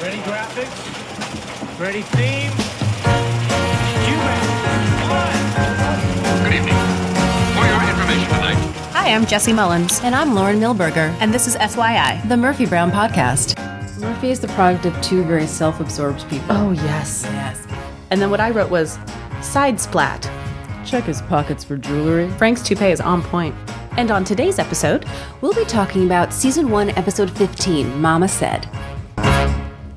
Ready graphics? Ready theme? Good evening. For your information tonight. Hi, I'm Jesse Mullins. And I'm Lauren Milberger. And this is FYI. The Murphy Brown Podcast. Murphy is the product of two very self-absorbed people. Oh, yes. Yes. And then what I wrote was side splat. Check his pockets for jewelry. Frank's toupee is on point. And on today's episode, We'll be talking about Season 1, Episode 15, Mama Said.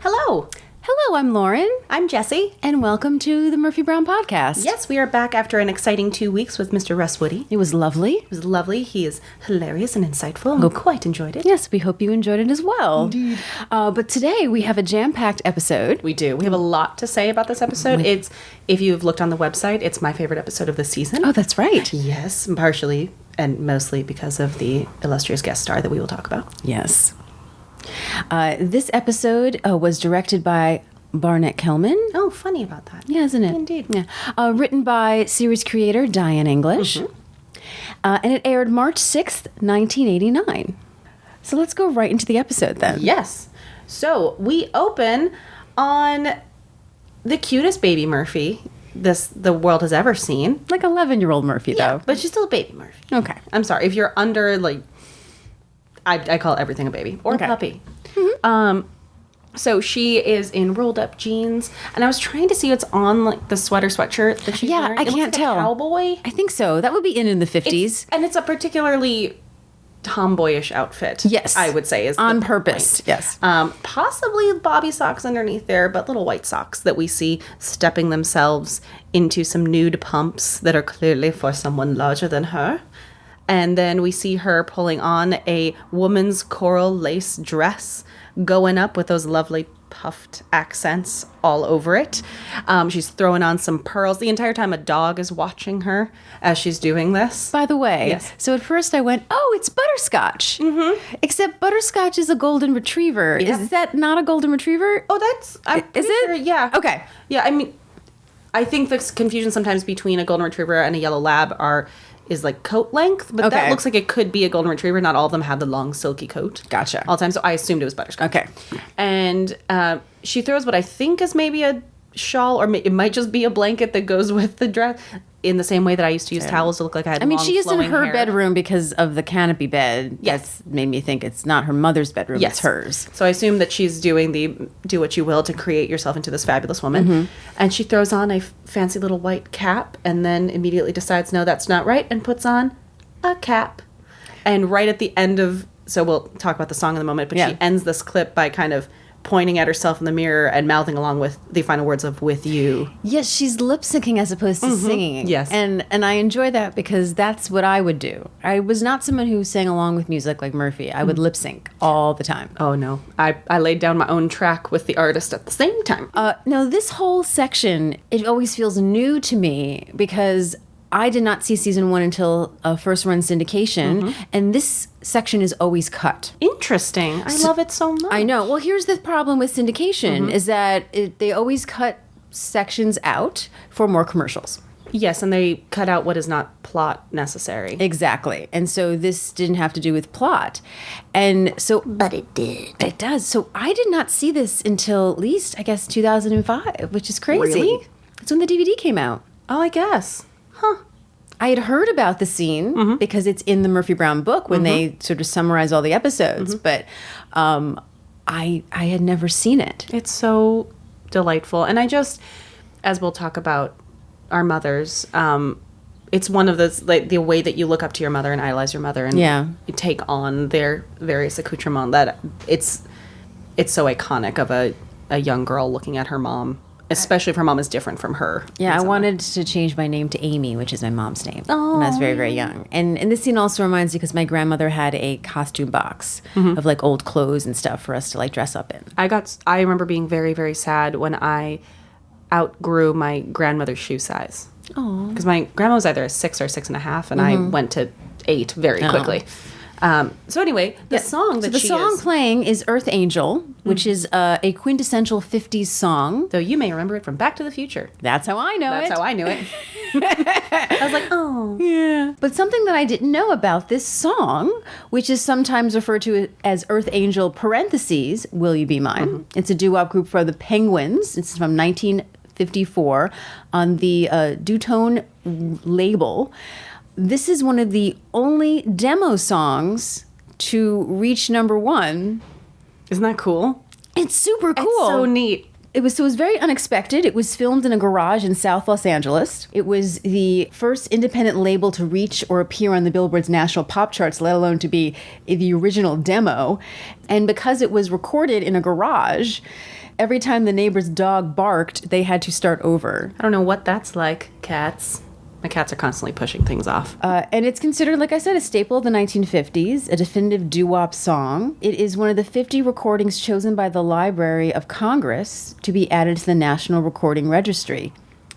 hello, Hello, I'm Lauren, I'm Jesse. and welcome to the Murphy Brown Podcast. Yes, we are back after an exciting 2 weeks with Mr. Russ Woody. It was lovely. It was lovely. He is hilarious and insightful. And we quite enjoyed it. Yes, we hope you enjoyed it as well. Indeed. But today we have a jam-packed episode. We do. We have a lot to say about this episode. It's, if you've looked on the website, it's my favorite episode of the season. Oh, that's right. Yes, partially and mostly because of the illustrious guest star that we will talk about. Yes. This episode was directed by Barnett Kellman. Oh, funny about that. Yeah, isn't it? Indeed. Yeah. Written by series creator Diane English. And it aired March 6th, 1989. So let's go right into the episode then. Yes. So we open on the cutest baby Murphy the world has ever seen. Like 11-year-old Murphy, though. But she's still a baby Murphy. Okay. I'm sorry. If you're under, like, I call everything a baby. Or Okay. a puppy. So she is in rolled up jeans. And I was trying to see what's on, like, the sweatshirt that she's Yeah, wearing. I It looks can't like tell. A cowboy. I think so. That would be in the 50s. And it's a particularly tomboyish outfit. Yes. I would say is On the purpose. point. Yes. Possibly bobby socks underneath there, but little white socks that we see stepping themselves into some nude pumps that are clearly for someone larger than her. And then we see her pulling on a woman's coral lace dress, going up with those lovely puffed accents all over it. She's throwing on some pearls. The entire time a dog is watching her as she's doing this. By the way, Yes. so at first I went, oh, it's Butterscotch. Mm-hmm. Except Butterscotch is a golden retriever. Yeah. Is that not a golden retriever? Oh, that's... I'm Is pretty it? sure, yeah. Okay. Yeah, I mean, I think the confusion sometimes between a golden retriever and a yellow lab is like coat length, but that Okay. looks like it could be a golden retriever. Not all of them have the long silky coat. Gotcha. All the time, so I assumed it was Butterscotch. Okay. And she throws what I think is maybe a shawl, or it might just be a blanket that goes with the dress, in the same way that I used to use towels to look like I had I mean, long, she is in flowing her hair. bedroom because of the canopy bed. Yes. That's made me think it's not her mother's bedroom, Yes. it's hers. So I assume that she's doing the do what you will to create yourself into this fabulous woman. Mm-hmm. And she throws on a fancy little white cap and then immediately decides, no, that's not right, and puts on a cap. And right at the end of, so we'll talk about the song in a moment, but Yeah. she ends this clip by kind of pointing at herself in the mirror and mouthing along with the final words of "with you." Yes, she's lip syncing as opposed to singing. Yes. And I enjoy that because that's what I would do. I was not someone who sang along with music like Murphy. I would lip sync all the time. Oh no, I laid down my own track with the artist at the same time. No, this whole section, it always feels new to me because I did not see season 1 until first run syndication, and this section is always cut. Interesting. I love it so much. I know. Well, here's the problem with syndication is that they always cut sections out for more commercials. Yes, and they cut out what is not plot necessary. Exactly. And so this didn't have to do with plot. And so But it did. it does. So I did not see this until at least, I guess, 2005, which is crazy. Really? That's when the DVD came out. Oh, I guess. I had heard about the scene because it's in the Murphy Brown book when they sort of summarize all the episodes, but I had never seen it. It's so delightful. And I just, as we'll talk about our mothers, it's one of those, like, the way that you look up to your mother and idolize your mother and Yeah. you take on their various accoutrements, that it's so iconic of a young girl looking at her mom, especially if her mom is different from her. Yeah, in I some way. wanted to change my name to Amy, which is my mom's name, when I was very, very young. And this scene also reminds me because my grandmother had a costume box of like old clothes and stuff for us to like dress up in. I remember being very, very sad when I outgrew my grandmother's shoe size. Oh. Because my grandma was either a 6 or 6.5, and I went to 8 very quickly. So anyway, the song that the she song is, playing is Earth Angel, which is a quintessential 50s song. though you may remember it from Back to the Future. That's how I know That's it. how I knew it. I was like, oh. Yeah. But something that I didn't know about this song, which is sometimes referred to as Earth Angel parentheses, Will You Be Mine? It's a doo-wop group for the Penguins. It's from 1954 on the Dutone label. This is one of the only demo songs to reach #1. Isn't that cool? It's super cool. It's so neat. It was very unexpected. It was filmed in a garage in South Los Angeles. It was the first independent label to reach or appear on the Billboard's national pop charts, let alone to be the original demo. And because it was recorded in a garage, every time the neighbor's dog barked, they had to start over. I don't know what that's like, cats. My cats are constantly pushing things off. And it's considered, like I said, a staple of the 1950s, a definitive doo-wop song. It is one of the 50 recordings chosen by the Library of Congress to be added to the National Recording Registry.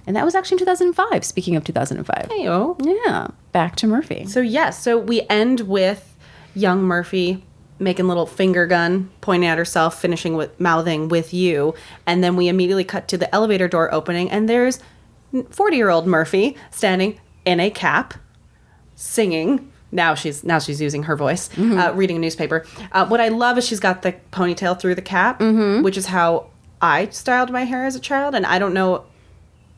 And that was actually in 2005, speaking of 2005. Hey-o. Yeah, back to Murphy. So yes, so we end with young Murphy making a little finger gun, pointing at herself, finishing with mouthing "with you," and then we immediately cut to the elevator door opening, and there's 40-year-old Murphy standing in a cap, singing. Now she's using her voice, reading a newspaper. What I love is she's got the ponytail through the cap, which is how I styled my hair as a child, and I don't know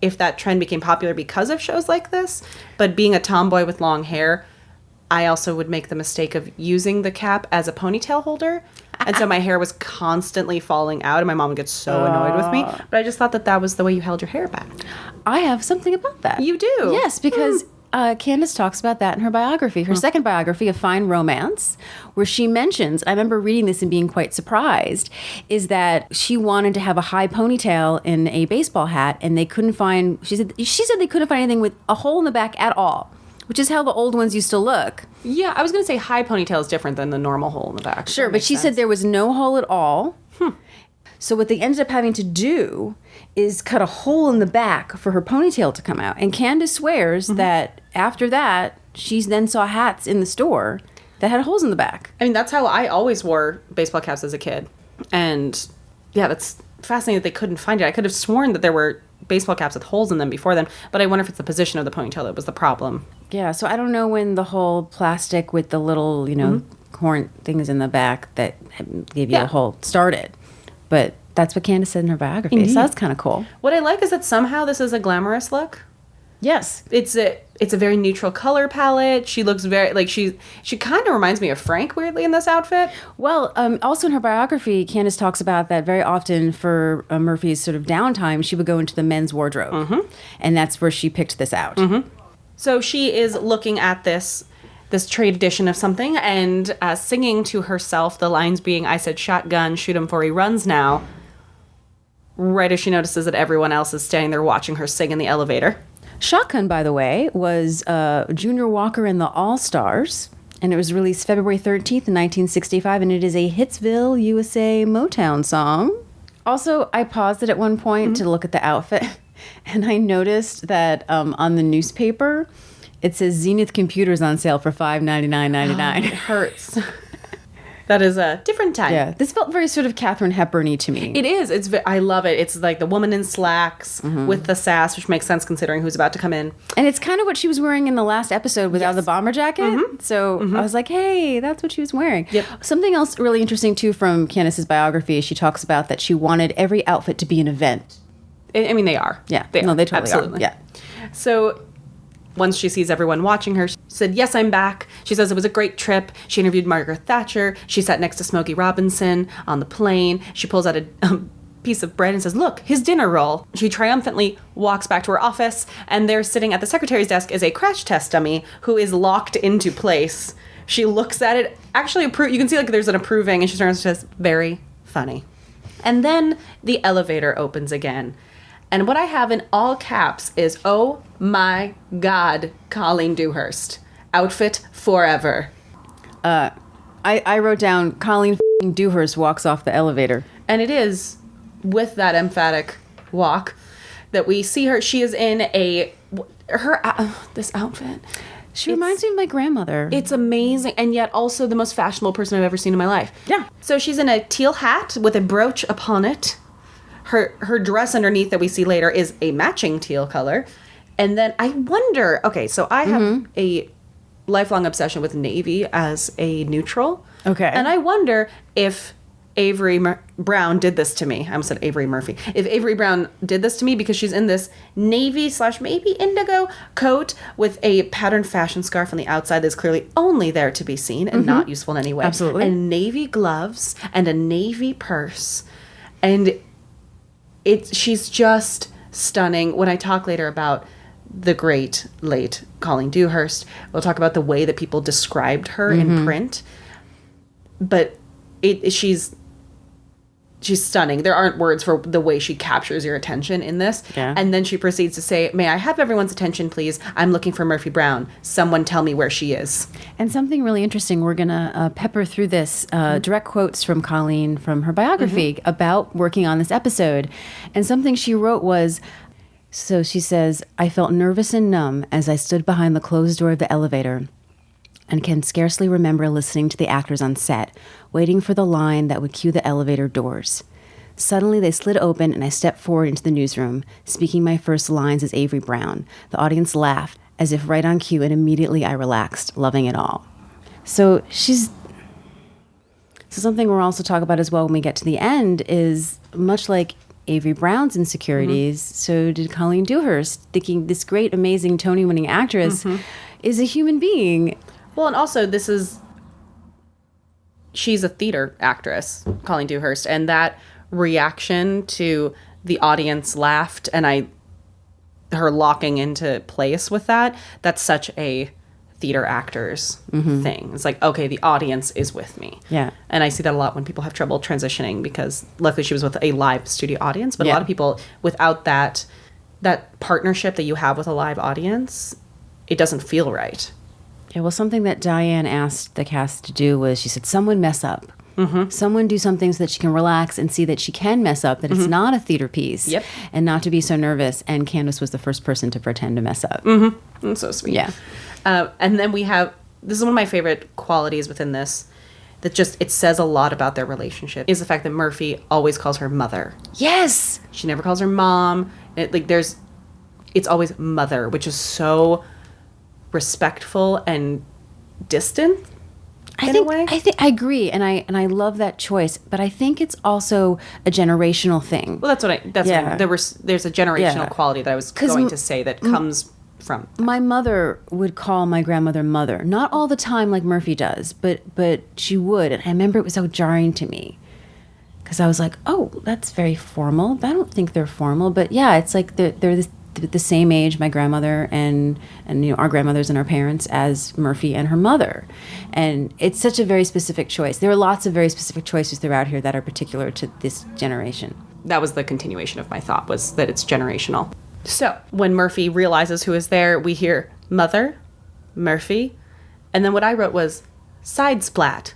if that trend became popular because of shows like this, but being a tomboy with long hair, I also would make the mistake of using the cap as a ponytail holder. And so my hair was constantly falling out, and my mom would get so annoyed with me. But I just thought that was the way you held your hair back. I have something about that. You do? Yes, because Candace talks about that in her biography, her second biography, A Fine Romance, where she mentions, I remember reading this and being quite surprised, is that she wanted to have a high ponytail in a baseball hat, and they couldn't find, she said they couldn't find anything with a hole in the back at all, which is how the old ones used to look. Yeah, I was going to say high ponytail is different than the normal hole in the back. Sure, but she said there was no hole at all. So what they ended up having to do is cut a hole in the back for her ponytail to come out. And Candace swears that after that, she then saw hats in the store that had holes in the back. I mean, that's how I always wore baseball caps as a kid. And yeah, that's fascinating that they couldn't find it. I could have sworn that there were baseball caps with holes in them before then, but I wonder if it's the position of the ponytail that was the problem. Yeah, so I don't know when the whole plastic with the little, horn things in the back that gave you a hole started. But that's what Candace said in her biography. Indeed. So that's kind of cool. What I like is that somehow this is a glamorous look. Yes. It's a very neutral color palette. She looks very like she kind of reminds me of Frank weirdly in this outfit. Well, also in her biography, Candace talks about that very often for Murphy's sort of downtime, she would go into the men's wardrobe. And that's where she picked this out. So she is looking at this trade edition of something and singing to herself, the lines being, "I said shotgun, shoot him for he runs now," right as she notices that everyone else is standing there watching her sing in the elevator. Shotgun, by the way, was Junior Walker and the All-Stars, and it was released February 13th, 1965, and it is a Hitsville, USA Motown song. Also, I paused it at one point to look at the outfit, and I noticed that on the newspaper, it says Zenith Computers on sale for $599.99. It hurts. That is a different time. Yeah, this felt very sort of Katharine Hepburn-y to me. It is. I love it. It's like the woman in slacks with the sass, which makes sense considering who's about to come in. And it's kind of what she was wearing in the last episode without the bomber jacket. So I was like, hey, that's what she was wearing. Yep. Something else really interesting, too, from Candace's biography, she talks about that she wanted every outfit to be an event. I mean, they are. Yeah. They are. They totally Absolutely. are. Yeah. So once she sees everyone watching her, she said, "Yes, I'm back." She says it was a great trip. She interviewed Margaret Thatcher. She sat next to Smokey Robinson on the plane. She pulls out a piece of bread and says, "Look, his dinner roll." She triumphantly walks back to her office, and there sitting at the secretary's desk is a crash test dummy who is locked into place. She looks at it, actually you can see like there's an approving, and she turns and says, "Very funny." And then the elevator opens again. And what I have in all caps is, "Oh my God, Colleen Dewhurst. Outfit forever." I wrote down, Colleen f***ing Dewhurst walks off the elevator. And it is with that emphatic walk that we see her. She is in this outfit. She reminds me of my grandmother. It's amazing, and yet also the most fashionable person I've ever seen in my life. Yeah. So she's in a teal hat with a brooch upon it. Her dress underneath that we see later is a matching teal color. And then I wonder, okay, so I have a lifelong obsession with Navy as a neutral. Okay. And I wonder if Avery Brown did this to me. I almost said Avery Murphy. If Avery Brown did this to me because she's in this navy / maybe indigo coat with a patterned fashion scarf on the outside that's clearly only there to be seen and not useful in any way. Absolutely. And navy gloves and a navy purse. And she's just stunning. When I talk later about the great late Colleen Dewhurst, we'll talk about the way that people described her in print. But she's stunning. There aren't words for the way she captures your attention in this. Yeah. And then she proceeds to say, "May I have everyone's attention, please? I'm looking for Murphy Brown. Someone tell me where she is." And something really interesting, we're going to pepper through this direct quotes from Colleen from her biography about working on this episode. And something she wrote was, so she says, "I felt nervous and numb as I stood behind the closed door of the elevator and can scarcely remember listening to the actors on set, waiting for the line that would cue the elevator doors. Suddenly they slid open and I stepped forward into the newsroom, speaking my first lines as Avery Brown. The audience laughed, as if right on cue, and immediately I relaxed, loving it all." So something we'll also talk about as well when we get to the end is, much like Avery Brown's insecurities, so did Colleen Dewhurst, thinking this great, amazing Tony-winning actress is a human being. Well, and also she's a theater actress, Colleen Dewhurst, and that reaction to the audience laughed and her locking into place with that's such a theater actor's thing. It's like, okay, the audience is with me. Yeah. And I see that a lot when people have trouble transitioning, because luckily she was with a live studio audience, but a lot of people, without that partnership that you have with a live audience, it doesn't feel right. Yeah, well, something that Diane asked the cast to do was, she said, someone mess up. Someone do something so that she can relax and see that she can mess up, that it's not a theater piece. Yep. And not to be so nervous. And Candace was the first person to pretend to mess up. That's so sweet. Yeah. And then we have, this is one of my favorite qualities within this, that just, it says a lot about their relationship, is the fact that Murphy always calls her mother. Yes! She never calls her mom. It's always mother, which is so respectful and distant. I think I agree, and I love that choice, but I think it's also a generational thing. Well, there's a generational quality that I was going to say that comes from. My mother would call my grandmother mother, not all the time like Murphy does, but she would, and I remember it was so jarring to me, because I was like, oh, that's very formal. I don't think they're formal, but yeah, it's like they're the same age, my grandmother and our grandmothers and our parents, as Murphy and her mother. And it's such a very specific choice. There are lots of very specific choices throughout here that are particular to this generation. That was the continuation of my thought, was that it's generational. So when Murphy realizes who is there, we hear mother, Murphy, and then what I wrote was side splat,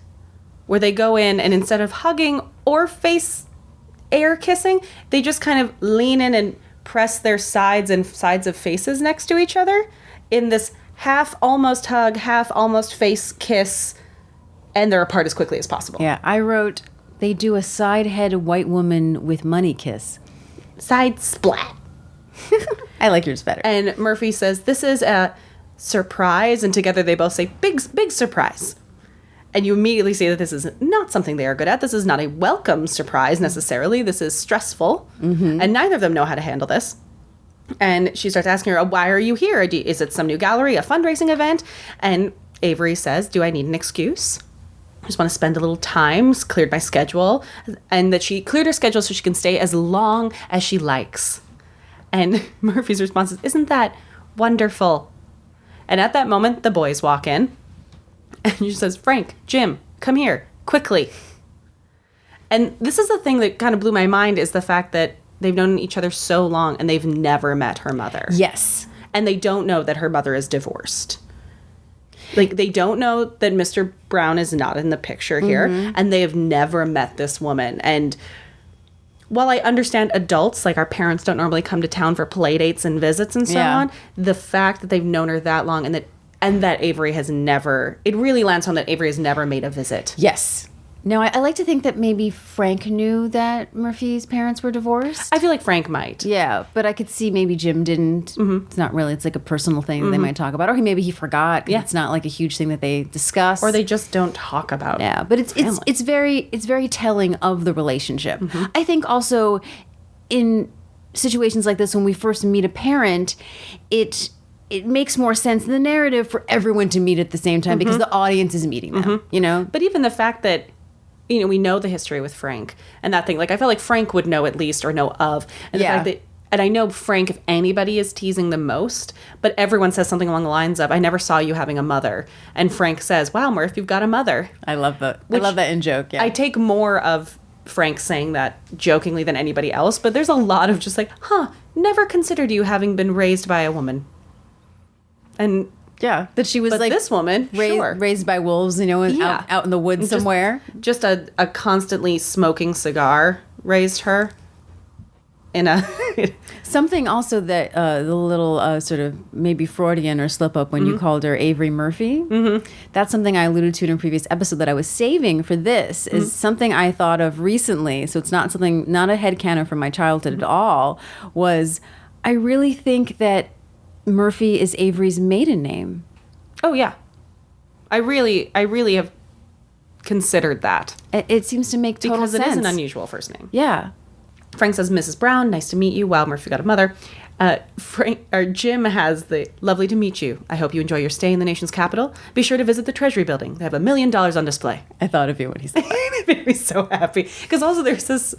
where they go in and instead of hugging or face air kissing, they just kind of lean in and press their sides of faces next to each other in this half almost hug, half almost face kiss, and they're apart as quickly as possible. Yeah, I wrote, they do a side head white woman with money kiss. Side splat. I like yours better. And Murphy says, "This is a surprise," and together they both say, big surprise. And you immediately see that this is not something they are good at. This is not a welcome surprise necessarily. This is stressful. And neither of them know how to handle this. And she starts asking her, why are you here? Is it some new gallery, a fundraising event? And Avery says, do I need an excuse? I just want to spend a little time, cleared my schedule. And that she cleared her schedule so she can stay as long as she likes. And Murphy's response is, isn't that wonderful? And at that moment, the boys walk in. And she says, Frank, Jim, come here, quickly. And this is the thing that kind of blew my mind, is the fact that they've known each other so long and they've never met her mother. Yes. And they don't know that her mother is divorced. Like, they don't know that Mr. Brown is not in the picture here. And they have never met this woman. And while I understand adults, like our parents, don't normally come to town for play dates and visits and so on, the fact that they've known her that long and that Avery has never, it really lands on that Avery has never made a visit. Yes. Now, I like to think that maybe Frank knew that Murphy's parents were divorced. I feel like Frank might. Yeah, but I could see maybe Jim didn't. It's not really. It's like a personal thing that they might talk about, or maybe he forgot. 'Cause it's not like a huge thing that they discuss, Or they just don't talk about. Yeah, but it's very telling of the relationship. I think also in situations like this, when we first meet a parent, it makes more sense in the narrative for everyone to meet at the same time because the audience is meeting them. You know, But even the fact that, we know the history with Frank and that thing, like I feel like Frank would know at least or know of. And the Yeah. fact that, and I know Frank, if anybody is teasing the most, but everyone says something along the lines of, I never saw you having a mother. And Frank says, wow, Murph, you've got a mother. I love that. I love that in joke. Yeah, I take more of Frank saying that jokingly than anybody else, but there's a lot of just like, never considered you having been raised by a woman. And yeah, that she was but like this woman, sure. raised by wolves, Yeah. out in the woods somewhere. Just a constantly smoking cigar raised her in a Something also that the little sort of maybe Freudian or slip up when you called her Avery Murphy. That's something I alluded to in a previous episode that I was saving for this is something I thought of recently. So it's not a headcanon from my childhood at all. Was I really think that Murphy is Avery's maiden name. Oh yeah. I really have considered that. It seems to make total Because sense. it is an unusual first name. Yeah. Frank says, Mrs. Brown, nice to meet you. Wow, Murphy got a mother. Jim has the lovely to meet you. I hope you enjoy your stay in the nation's capital. Be sure to visit the Treasury Building. They have $1 million on display. I thought of you when he said that. It made me so happy. Because also there's this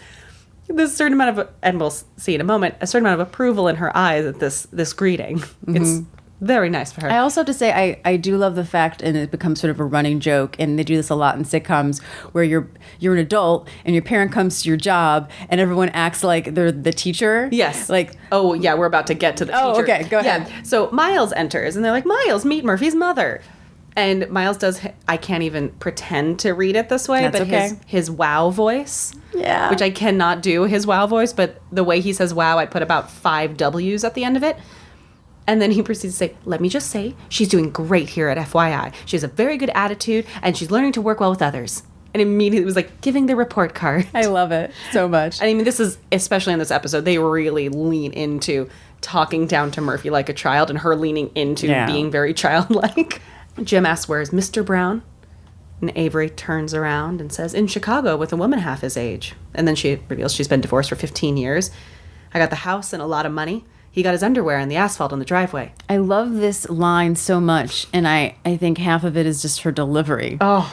certain amount of, and we'll see in a moment, a certain amount of approval in her eyes at this greeting. It's very nice for her. I also have to say I do love the fact, and it becomes sort of a running joke, and they do this a lot in sitcoms where you're an adult and your parent comes to your job and everyone acts like they're the teacher. Yes. Like, oh yeah, we're about to get to the teacher. Oh, okay, go ahead. Yeah. So Miles enters and they're like, Miles, meet Murphy's mother. And Miles does, I can't even pretend to read it this way, That's but okay. his wow voice, Yeah. which I cannot do his wow voice, but the way he says wow, I put about 5 W's at the end of it. And then he proceeds to say, let me just say, she's doing great here at FYI. She has a very good attitude and she's learning to work well with others. And immediately it was like giving the report card. I love it so much. I mean, this is, especially in this episode, they really lean into talking down to Murphy like a child and her leaning into being very childlike. Jim asks, where's Mr. Brown? And Avery turns around and says, in Chicago with a woman half his age. And then she reveals she's been divorced for 15 years. I got the house and a lot of money. He got his underwear and the asphalt on the driveway. I love this line so much, and I think half of it is just her delivery. Oh,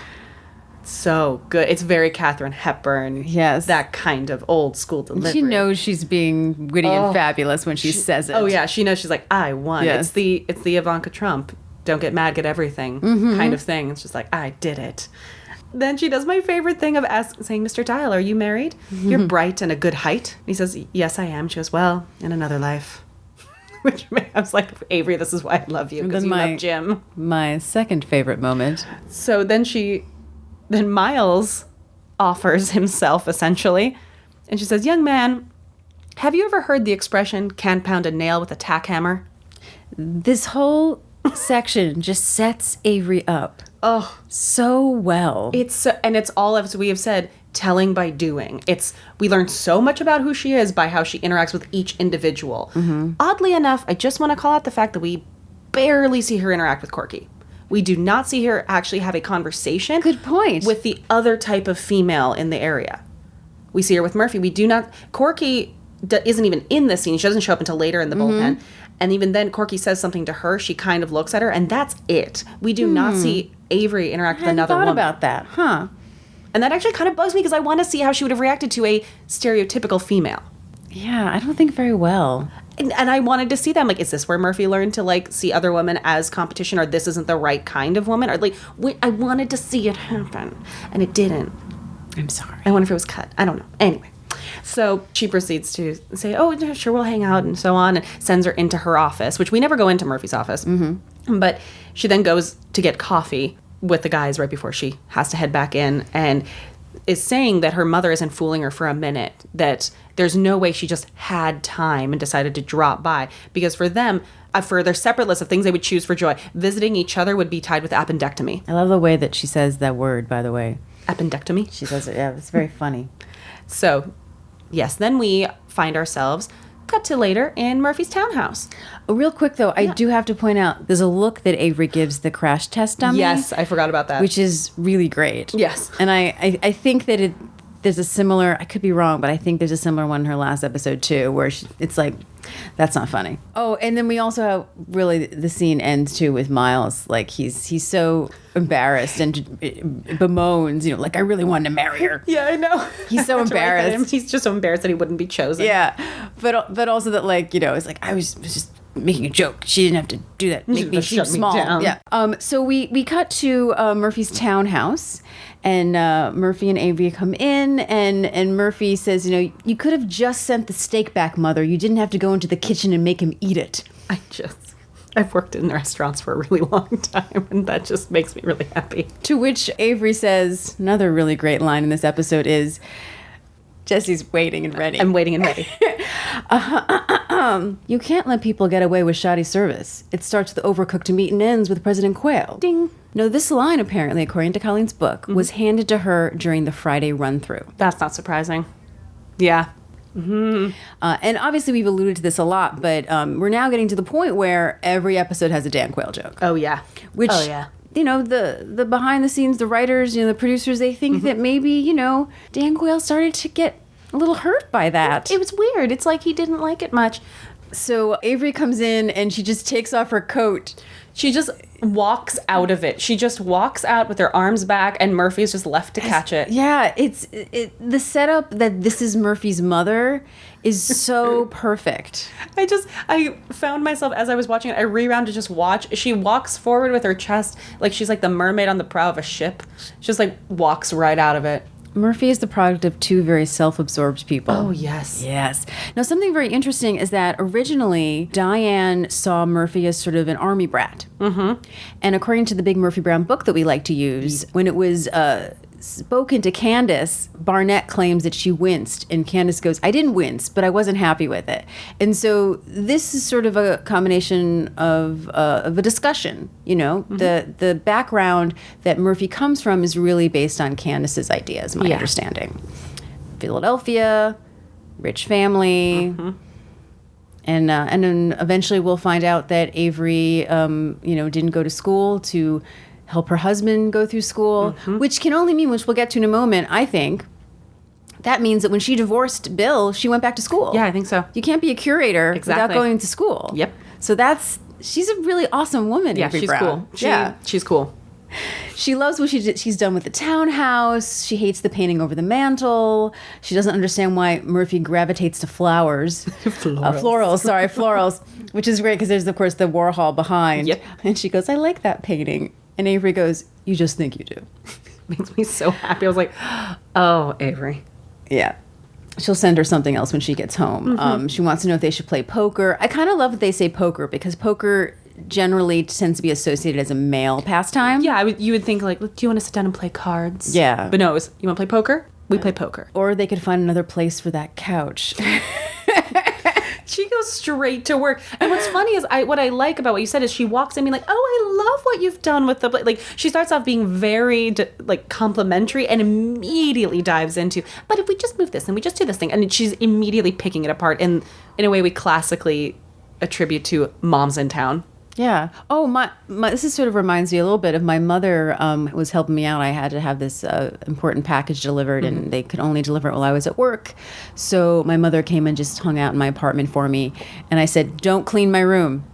so good. It's very Katharine Hepburn. Yes. That kind of old school delivery. She knows she's being witty and fabulous when she says it. Oh yeah, she knows. She's like, I won. Yes. It's the Ivanka Trump, don't get mad, get everything kind of thing. It's just like, I did it. Then she does my favorite thing of saying, Mr. Dial, are you married? You're bright and a good height. And he says, yes, I am. She goes, well, in another life. Which I was like, Avery, this is why I love you, because you love Jim. My second favorite moment. So then Miles offers himself, essentially. And she says, young man, have you ever heard the expression, can't pound a nail with a tack hammer? This whole section just sets Avery up. Oh, so well. And it's all, as we have said, telling by doing. We learn so much about who she is by how she interacts with each individual. Oddly enough, I just want to call out the fact that we barely see her interact with Corky. We do not see her actually have a conversation. Good point. With the other type of female in the area. We see her with Murphy. We do not. Corky isn't even in this scene. She doesn't show up until later in the bullpen. And even then, Corky says something to her. She kind of looks at her, and that's it. We do not see Avery interact with another woman. I hadn't thought about that, huh? And that actually kind of bugs me because I want to see how she would have reacted to a stereotypical female. Yeah, I don't think very well. And I wanted to see them. Like, is this where Murphy learned to, like, see other women as competition, or this isn't the right kind of woman? Or, like, I wanted to see it happen, and it didn't. I'm sorry. I wonder if it was cut. I don't know. Anyway. So she proceeds to say, oh, sure, we'll hang out and so on, and sends her into her office, which we never go into Murphy's office. But she then goes to get coffee with the guys right before she has to head back in, and is saying that her mother isn't fooling her for a minute, that there's no way she just had time and decided to drop by. Because for them, for their separate list of things they would choose for joy, visiting each other would be tied with appendectomy. I love the way that she says that word, by the way. appendectomy. She does it. Yeah, it's very funny. So, yes, then we find ourselves cut to later in Murphy's townhouse. Real quick though, I do have to point out there's a look that Avery gives the crash test dummy. Yes, I forgot about that. Which is really great. Yes. And I think that there's a similar, I could be wrong, but I think there's a similar one in her last episode too, where it's like, that's not funny. Oh, and then we also have really the scene ends too with Miles. Like he's so embarrassed and bemoans, like I really wanted to marry her. Yeah, I know. He's so embarrassed. He's just so embarrassed that he wouldn't be chosen. Yeah. But also that it's like I was just making a joke. She didn't have to do that. Make me seem shut me small. down. Yeah. So we cut to Murphy's townhouse, and Murphy and Avery come in, and Murphy says, you could have just sent the steak back, Mother. You didn't have to go into the kitchen and make him eat it. I've worked in restaurants for a really long time, and that just makes me really happy. To which Avery says, another really great line in this episode is, Jesse's waiting and ready. I'm waiting and ready. You can't let people get away with shoddy service. It starts with overcooked meat and ends with President Quayle. Ding. No, this line, apparently, according to Colleen's book, was handed to her during the Friday run-through. That's not surprising. Yeah. And obviously, we've alluded to this a lot, but we're now getting to the point where every episode has a Dan Quayle joke. Oh, yeah. Which, oh, yeah. The behind the scenes, the writers, the producers, they think that maybe, Dan Quayle started to get a little hurt by that. It was weird. It's like he didn't like it much. So Avery comes in and she just takes off her coat. She just walks out of it. She just walks out with her arms back, and Murphy's just left to catch it. Yeah, the setup that this is Murphy's mother is so perfect. I found myself, as I was watching it, I rewound to just watch. She walks forward with her chest like she's like the mermaid on the prow of a ship. She just like walks right out of it. Murphy is the product of two very self-absorbed people. Oh, yes. Yes. Now, something very interesting is that originally Diane saw Murphy as sort of an army brat. Mm-hmm. And according to the Big Murphy Brown book that we like to use, when it was spoken to Candace, Barnett claims that she winced, and Candace goes, I didn't wince, but I wasn't happy with it. And so this is sort of a combination of a discussion, the background that Murphy comes from is really based on Candace's ideas, my understanding. Philadelphia, rich family, and then eventually we'll find out that Avery, didn't go to school to help her husband go through school, which can only mean, which we'll get to in a moment, I think, that means that when she divorced Bill, she went back to school. Yeah, I think so. You can't be a curator without going to school. Yep. So she's a really awesome woman, Yeah, Avery she's Brown. cool. She's cool. She loves what she's done with the townhouse. She hates the painting over the mantle. She doesn't understand why Murphy gravitates to flowers. Florals, which is great because there's, of course, the Warhol behind. Yep. And she goes, I like that painting. And Avery goes, you just think you do. Makes me so happy. I was like, oh, Avery. Yeah. She'll send her something else when she gets home. She wants to know if they should play poker. I kind of love that they say poker because poker generally tends to be associated as a male pastime. Yeah, you would think like, do you want to sit down and play cards? Yeah. But no, you want to play poker? We play poker. Or they could find another place for that couch. She goes straight to work. And what's funny is what I like about what you said is she walks in being like, oh, I love what you've done with the, like, she starts off being very complimentary and immediately dives into, but if we just move this and we just do this thing, and she's immediately picking it apart in a way we classically attribute to moms in town. Yeah. Oh, my this is sort of reminds me a little bit of my mother was helping me out. I had to have this important package delivered, and they could only deliver it while I was at work. So my mother came and just hung out in my apartment for me. And I said, don't clean my room.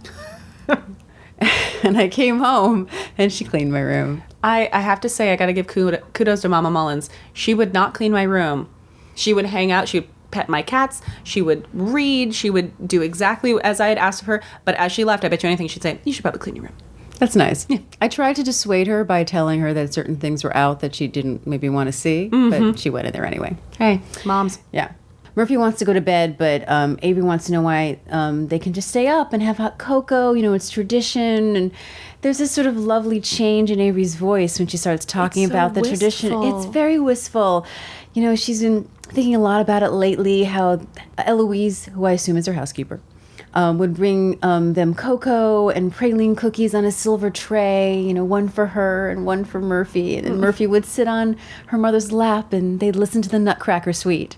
And I came home, and she cleaned my room. I have to say, I got to give kudos to Mama Mullins. She would not clean my room. She would hang out. She would pet my cats. She would read. She would do exactly as I had asked of her. But as she left, I bet you anything she'd say, you should probably clean your room. That's nice. Yeah. I tried to dissuade her by telling her that certain things were out that she didn't maybe want to see, but she went in there anyway. Hey, moms. Yeah. Murphy wants to go to bed, but Avery wants to know why they can just stay up and have hot cocoa. It's tradition. And there's this sort of lovely change in Avery's voice when she starts talking about the tradition. It's very wistful. She's been thinking a lot about it lately, how Eloise, who I assume is her housekeeper, would bring them cocoa and praline cookies on a silver tray, one for her and one for Murphy. And then Murphy would sit on her mother's lap and they'd listen to the Nutcracker Suite.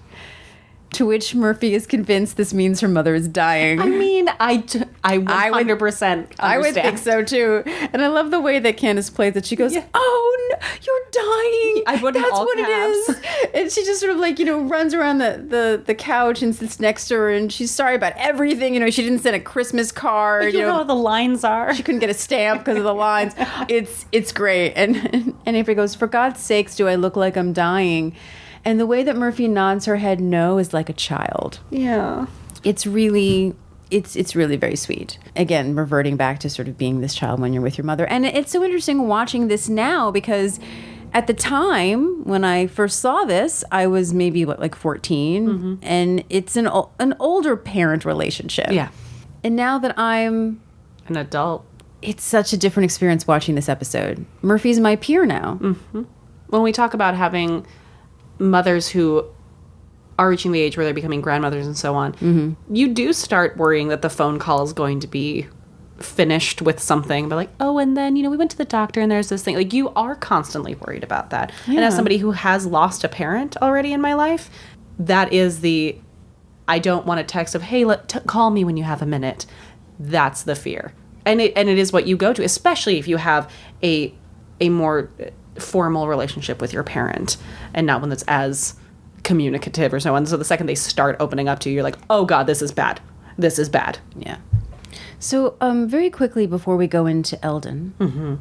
To which Murphy is convinced this means her mother is dying. I mean, I 100% understand. I would think so too. And I love the way that Candace plays it. She goes, "Oh, no, you're dying. I put in That's all what caps. it is." And she just sort of runs around the couch and sits next to her. And she's sorry about everything. She didn't send a Christmas card. You know how the lines are. She couldn't get a stamp because of the lines. It's great. And Avery goes, "For God's sakes, do I look like I'm dying?" And the way that Murphy nods her head no is like a child. Yeah. It's really very sweet. Again, reverting back to sort of being this child when you're with your mother. And it's so interesting watching this now because at the time when I first saw this, I was maybe 14, and it's an older parent relationship. Yeah. And now that I'm An adult. it's such a different experience watching this episode. Murphy's my peer now. When we talk about having mothers who are reaching the age where they're becoming grandmothers and so on, you do start worrying that the phone call is going to be finished with something, but and then, we went to the doctor and there's this thing. You are constantly worried about that. And as somebody who has lost a parent already in my life, that is I don't want a text of, hey, call me when you have a minute. That's the fear. And it is what you go to, especially if you have a more formal relationship with your parent and not one that's as communicative or so on. So the second they start opening up to you, you're like, oh God, this is bad. This is bad. Yeah. So very quickly before we go into Eldon,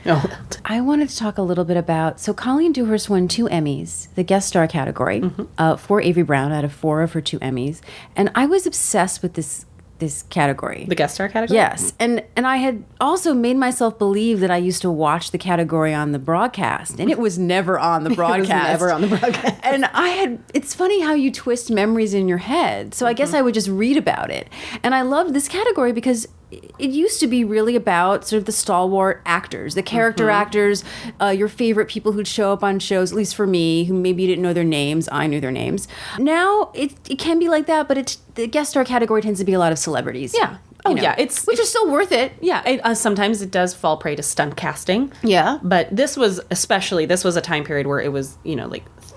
Oh, I wanted to talk a little bit about, so Colleen Dewhurst won 2 Emmys, the guest star category, for Avery Brown out of 4 of her 2 Emmys. And I was obsessed with this category. the guest star category? Yes. And I had also made myself believe that I used to watch the category on the broadcast, and it was never on the broadcast. never on the broadcast. And it's funny how you twist memories in your head. So I guess I would just read about it. And I loved this category because it used to be really about sort of the stalwart actors, the character actors, your favorite people who'd show up on shows, at least for me, who maybe you didn't know their names. I knew their names. Now it can be like that, but the guest star category tends to be a lot of celebrities. Yeah. Oh, yeah. Which is still worth it. Yeah. Sometimes it does fall prey to stunt casting. Yeah. But this was a time period where it was,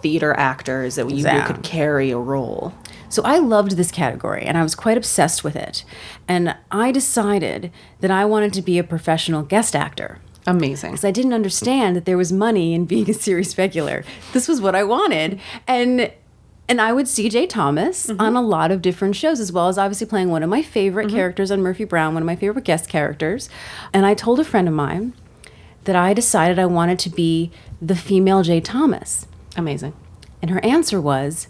theater actors that you knew could carry a role. So I loved this category, and I was quite obsessed with it. And I decided that I wanted to be a professional guest actor. Amazing. Because I didn't understand that there was money in being a series regular. This was what I wanted. And I would see Jay Thomas on a lot of different shows, as well as obviously playing one of my favorite characters on Murphy Brown, one of my favorite guest characters. And I told a friend of mine that I decided I wanted to be the female Jay Thomas. Amazing. And her answer was,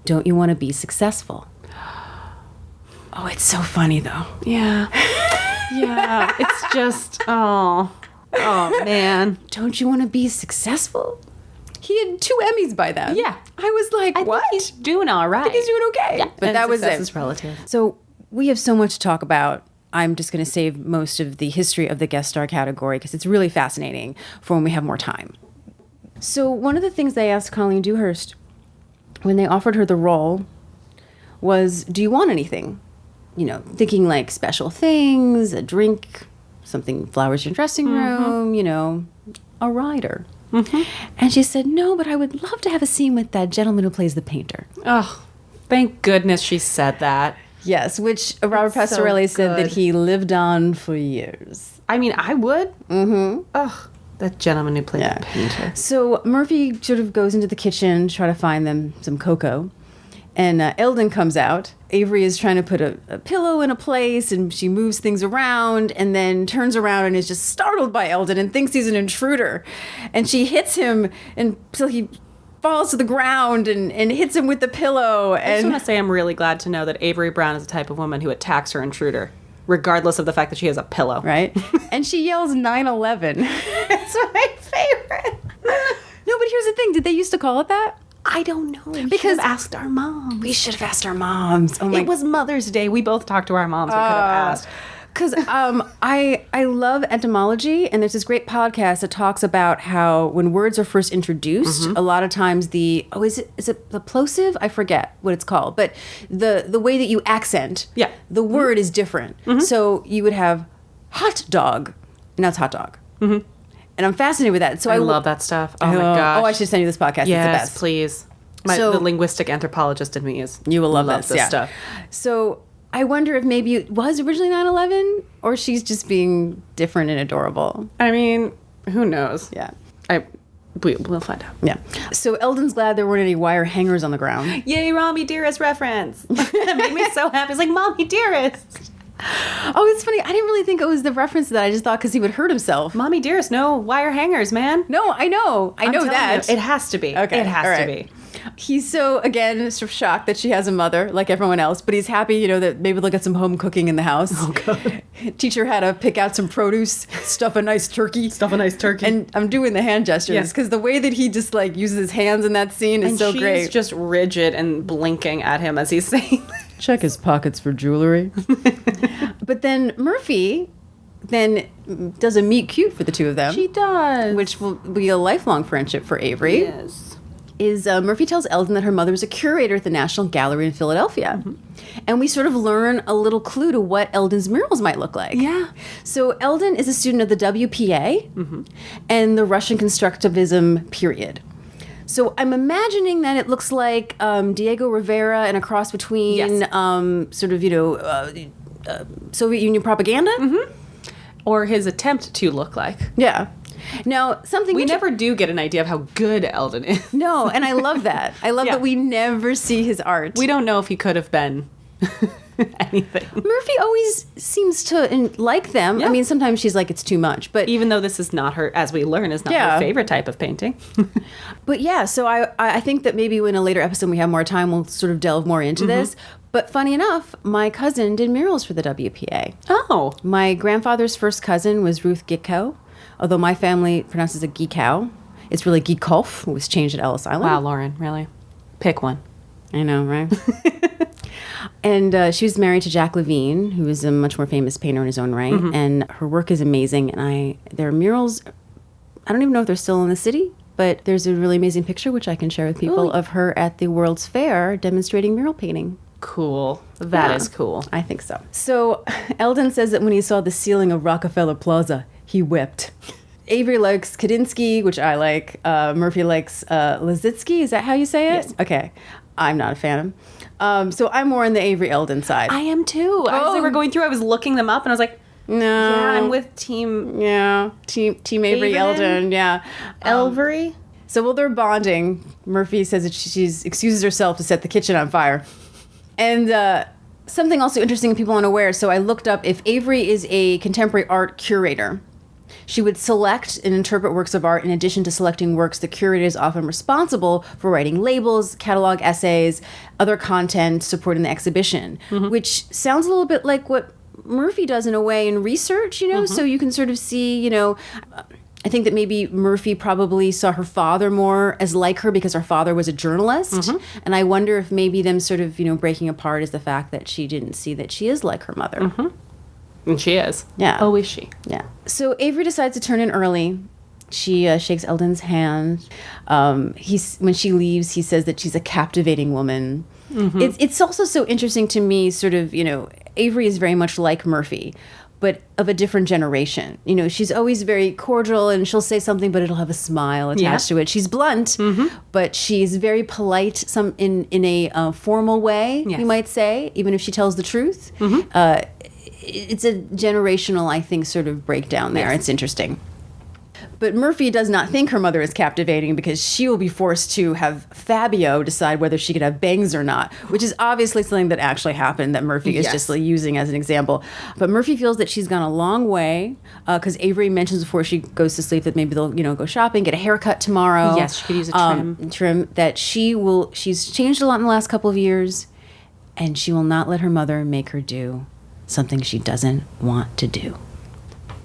"Don't you want to be successful?" Oh, it's so funny, though. Yeah. Yeah. It's just, oh man. Don't you want to be successful? He had 2 Emmys by then. Yeah. I was like, what? He's doing all right. I think he's doing okay. Yeah. But And that was success it. is relative. So we have so much to talk about. I'm just going to save most of the history of the guest star category because it's really fascinating for when we have more time. So one of the things they asked Colleen Dewhurst when they offered her the role was, do you want anything? Thinking like special things, a drink, something, flowers in your dressing room, a rider. And she said, no, but I would love to have a scene with that gentleman who plays the painter. Oh, thank goodness she said that. Yes, which Robert so Pastorelli said that good. he lived on for years. I mean, I would. Oh, that gentleman who played the painter. So Murphy sort of goes into the kitchen to try to find them some cocoa. And Eldon comes out. Avery is trying to put a pillow in a place, and she moves things around and then turns around and is just startled by Eldon and thinks he's an intruder. And she hits him until he falls to the ground and hits him with the pillow. I just And want to say I'm really glad to know that Avery Brown is the type of woman who attacks her intruder, regardless of the fact that she has a pillow. right? And she yells 9/11. It's my favorite. No, but here's the thing. Did they used to call it that? I don't know. We Because- should have asked our mom. We should have asked our moms. Oh my It was Mother's Day. We both talked to our moms. We could have asked. Because I love etymology, and there's this great podcast that talks about how when words are first introduced, a lot of times is it the plosive? I forget what it's called, but the way that you accent, the word is different. So you would have hot dog, and now it's hot dog. And I'm fascinated with that. So I love that stuff. Oh my gosh. Oh, I should send you this podcast. Yes, it's the best. please. The linguistic anthropologist in me is you will love this yeah. stuff. So I wonder if maybe it was originally 9/11, or she's just being different and adorable. I mean, who knows? Yeah. We'll find out. Yeah. So Eldon's glad there weren't any wire hangers on the ground. Yay, Mommy Dearest reference. That made me so happy. It's like, Mommy Dearest. Oh, it's funny. I didn't really think it was the reference to that. I just thought because he would hurt himself. Mommy Dearest, no wire hangers, man. No, I know. I know that. It has to be. Okay. It has to be. He's so, again, sort of shocked that she has a mother like everyone else, but he's happy, that maybe they'll get some home cooking in the house. Oh, God. Teach her how to pick out some produce, stuff a nice turkey. And I'm doing the hand gestures because the way that he just uses his hands in that scene is so great. She's just rigid and blinking at him as he's saying, check his pockets for jewelry. But then Murphy does a meet cute for the two of them. She does. Which will be a lifelong friendship for Avery. Yes. Murphy tells Eldon that her mother is a curator at the National Gallery in Philadelphia. And we sort of learn a little clue to what Eldon's murals might look like. Yeah. So Eldon is a student of the WPA and the Russian constructivism period. So I'm imagining that it looks like Diego Rivera and a cross between Soviet Union propaganda. Or his attempt to look like. Yeah. Now, we never do get an idea of how good Eldon is. No, and I love that. I love that we never see his art. We don't know if he could have been anything. Murphy always seems to like them. Yeah. I mean, sometimes she's like, it's too much. But even though this is not her, as we learn, is not her favorite type of painting. But yeah, so I think that maybe in a later episode we have more time, we'll sort of delve more into this. But funny enough, my cousin did murals for the WPA. Oh. My grandfather's first cousin was Ruth Gitko. Although my family pronounces it Geekow. It's really Geekhoff. It was changed at Ellis Island. Wow, Lauren, really? Pick one. I know, right? And she was married to Jack Levine, who is a much more famous painter in his own right. And her work is amazing. And their murals, I don't even know if they're still in the city, but there's a really amazing picture, which I can share with people, of her at the World's Fair demonstrating mural painting. Cool. That is cool. I think so. So Eldon says that when he saw the ceiling of Rockefeller Plaza, he wept. Avery likes Kandinsky, which I like. Murphy likes Liszewski. Is that how you say it? Yes. Okay. I'm not a fan of him. So I'm more on the Avery Eldon side. I am too. As they were going through, I was looking them up and I was like, no. Yeah, I'm with Team... Yeah. Team Avery Eldon. Yeah. Elvery? So while they're bonding, Murphy says that she excuses herself to set the kitchen on fire. And something also interesting, people unaware. So I looked up if Avery is a contemporary art curator. She would select and interpret works of art in addition to selecting works. The curator is often responsible for writing labels, catalog essays, other content supporting the exhibition, which sounds a little bit like what Murphy does in a way in research, so you can sort of see, I think that maybe Murphy probably saw her father more as like her because her father was a journalist. And I wonder if maybe them sort of, breaking apart is the fact that she didn't see that she is like her mother. And she is. Yeah. Oh, is she? Yeah. So Avery decides to turn in early. She shakes Eldon's hand. When she leaves, he says that she's a captivating woman. It's also so interesting to me, sort of, Avery is very much like Murphy, but of a different generation. She's always very cordial and she'll say something, but it'll have a smile attached to it. She's blunt, but she's very polite in a formal way, you might say, even if she tells the truth. It's a generational, I think, sort of breakdown there. It's interesting. But Murphy does not think her mother is captivating because she will be forced to have Fabio decide whether she could have bangs or not, which is obviously something that actually happened that Murphy is just using as an example. But Murphy feels that she's gone a long way because Avery mentions before she goes to sleep that maybe they'll, go shopping, get a haircut tomorrow. Yes, she could use a trim. That she's changed a lot in the last couple of years, and she will not let her mother make her do something she doesn't want to do.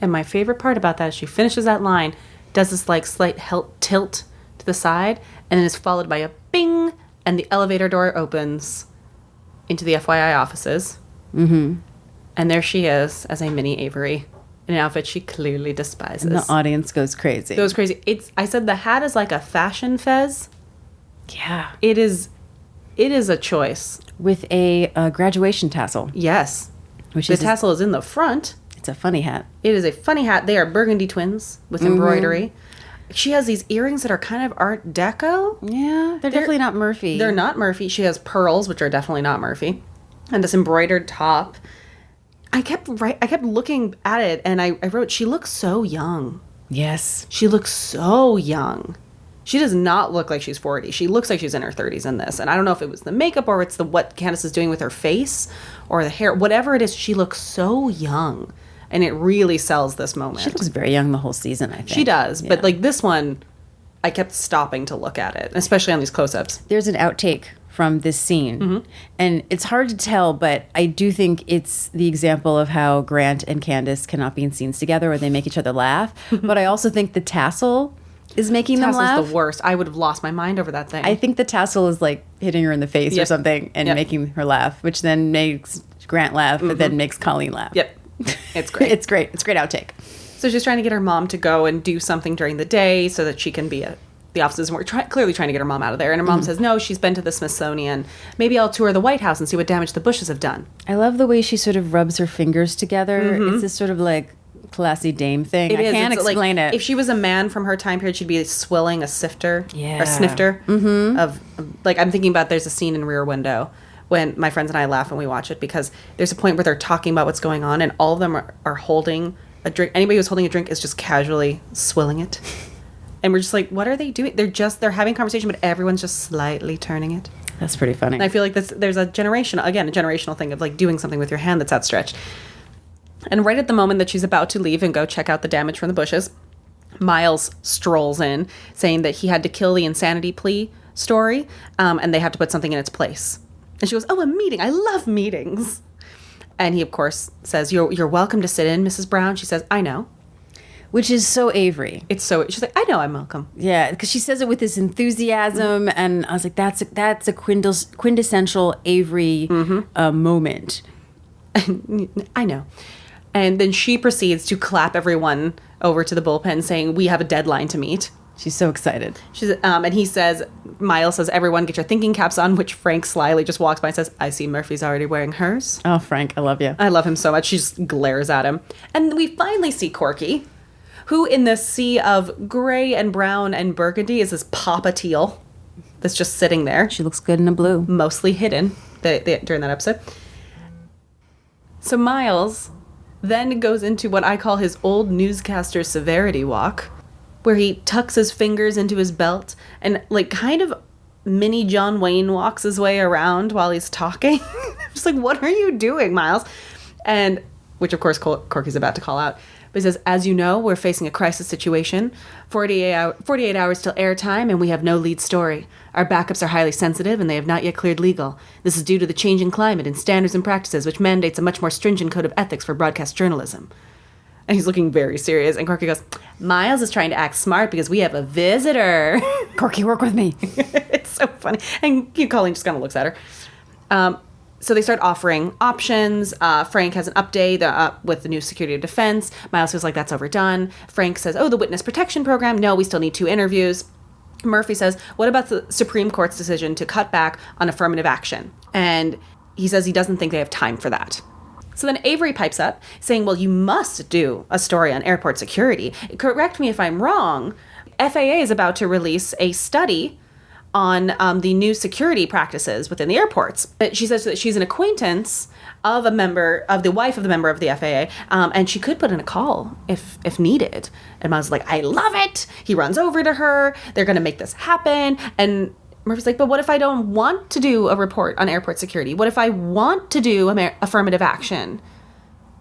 And my favorite part about that is she finishes that line, does this slight tilt to the side, and then is followed by a bing, and the elevator door opens into the FYI offices. And there she is as a mini Avery in an outfit she clearly despises. And the audience goes crazy. It goes crazy. I said the hat is like a fashion fez. Yeah. It is a choice. With a graduation tassel, Yes. which The is tassel is in the front. it's a funny hat. It is a funny hat. They are burgundy twins with embroidery. She has these earrings that are kind of Art Deco. Yeah, they're definitely not Murphy. They're not Murphy. She has pearls, which are definitely not Murphy. And this embroidered top. I kept looking at it and I wrote, she looks so young. Yes. She looks so young. She does not look like she's 40. She looks like she's in her 30s in this. And I don't know if it was the makeup or it's what Candace is doing with her face or the hair. Whatever it is, she looks so young. And it really sells this moment. She looks very young the whole season, I think. She does. Yeah. But like this one, I kept stopping to look at it, especially on these close-ups. There's an outtake from this scene. And it's hard to tell, but I do think it's the example of how Grant and Candace cannot be in scenes together or they make each other laugh. But I also think the tassel is making them laugh. Tassel's the worst. I would have lost my mind over that thing. I think the tassel is like hitting her in the face or Yep. something and Yep. making her laugh, which then makes Grant laugh, but then makes Colleen laugh. Yep. It's great. It's great. It's a great outtake. So she's trying to get her mom to go and do something during the day so that she can be at the offices. And we're clearly trying to get her mom out of there. And her mom says, no, she's been to the Smithsonian. Maybe I'll tour the White House and see what damage the Bushes have done. I love the way she sort of rubs her fingers together. It's this sort of like classy dame thing. I can't It's explain like, it. If she was a man from her time period, she'd be swilling a sifter. Yeah. Or snifter. Of, like, I'm thinking about there's a scene in Rear Window when my friends and I laugh when we watch it because there's a point where they're talking about what's going on and all of them are holding a drink. Anybody who's holding a drink is just casually swilling it. And we're just like, what are they doing? They're having a conversation, but everyone's just slightly turning it. That's pretty funny. And I feel like there's a generational thing of like doing something with your hand that's outstretched. And right at the moment that she's about to leave and go check out the damage from the bushes, Miles strolls in saying that he had to kill the insanity plea story and they have to put something in its place. And she goes, oh, a meeting. I love meetings. And he, of course, says, you're welcome to sit in, Mrs. Brown. She says, I know. Which is so Avery. She's like, I know I'm welcome. Yeah, because she says it with this enthusiasm, and I was like, that's a quintessential Avery moment. I know. And then she proceeds to clap everyone over to the bullpen saying, we have a deadline to meet. She's so excited. And he says, Miles says, everyone get your thinking caps on, which Frank slyly just walks by and says, I see Murphy's already wearing hers. Oh, Frank, I love you. I love him so much. She just glares at him. And we finally see Corky, who in this sea of gray and brown and burgundy is this Papa Teal that's just sitting there. She looks good in a blue. Mostly hidden during that episode. So Miles then goes into what I call his old newscaster severity walk, where he tucks his fingers into his belt and like kind of mini John Wayne walks his way around while he's talking. Just like, what are you doing, Miles? And which of course Corky's about to call out. But he says, as you know, we're facing a crisis situation. 48 hours till airtime, and we have no lead story. Our backups are highly sensitive, and they have not yet cleared legal. This is due to the changing climate in standards and practices, which mandates a much more stringent code of ethics for broadcast journalism. And he's looking very serious. And Corky goes, Miles is trying to act smart because we have a visitor. Corky, work with me. It's so funny. And Colleen just kind of looks at her. So they start offering options. Frank has an update with the new Security of Defense. Miles feels like that's overdone. Frank says, oh, the Witness Protection Program. No, we still need 2 interviews. Murphy says, what about the Supreme Court's decision to cut back on affirmative action? And he says he doesn't think they have time for that. So then Avery pipes up saying, well, you must do a story on airport security. Correct me if I'm wrong. FAA is about to release a study on the new security practices within the airports. She says that she's an acquaintance of the wife of the member of the FAA, and she could put in a call if needed. And Miles is like, I love it. He runs over to her. They're going to make this happen. And Murphy's like, but what if I don't want to do a report on airport security? What if I want to do affirmative action?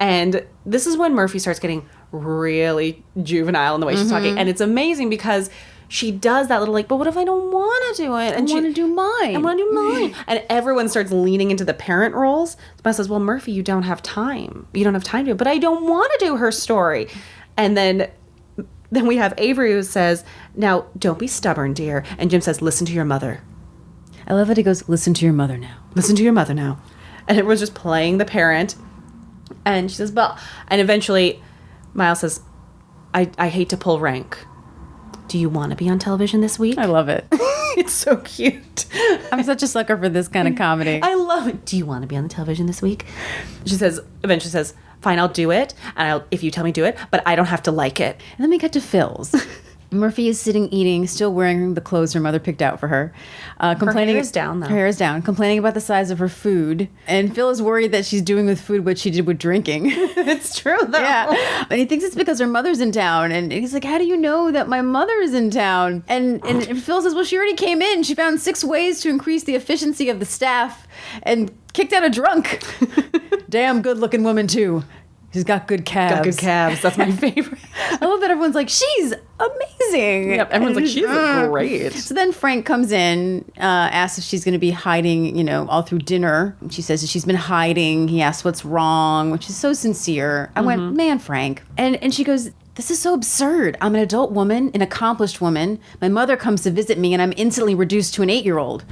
And this is when Murphy starts getting really juvenile in the way she's talking. And it's amazing because she does that little like, but what if I don't want to do it? And I want to do mine. I want to do mine. And everyone starts leaning into the parent roles. Miles says, well, Murphy, you don't have time. You don't have time to do it. But I don't want to do her story. And then we have Avery who says, now, don't be stubborn, dear. And Jim says, listen to your mother. I love that he goes, listen to your mother now. Listen to your mother now. And everyone's just playing the parent. And she says, well, and eventually Miles says, I hate to pull rank. Do you want to be on television this week? I love it. It's so cute. I'm such a sucker for this kind of comedy. I love it. Do you want to be on the television this week? She eventually says, fine, I'll do it. And if you tell me do it, but I don't have to like it. And then we cut to Phil's. Murphy is sitting eating, still wearing the clothes her mother picked out for her. Complaining, hair is down, though. Her hair is down. Complaining about the size of her food. And Phil is worried that she's doing with food what she did with drinking. It's true, though. Yeah. And he thinks it's because her mother's in town. And he's like, how do you know that my mother is in town? And Phil says, well, she already came in. She found 6 ways to increase the efficiency of the staff and kicked out a drunk. Damn good looking woman, too. She's got good calves. Got good calves. That's my favorite. I love that everyone's like, she's amazing. Yep, everyone's like, she's great. So then Frank comes in, asks if she's going to be hiding, all through dinner. She says that she's been hiding. He asks what's wrong, which is so sincere. I went, man, Frank. And she goes, this is so absurd. I'm an adult woman, an accomplished woman. My mother comes to visit me and I'm instantly reduced to an 8-year-old.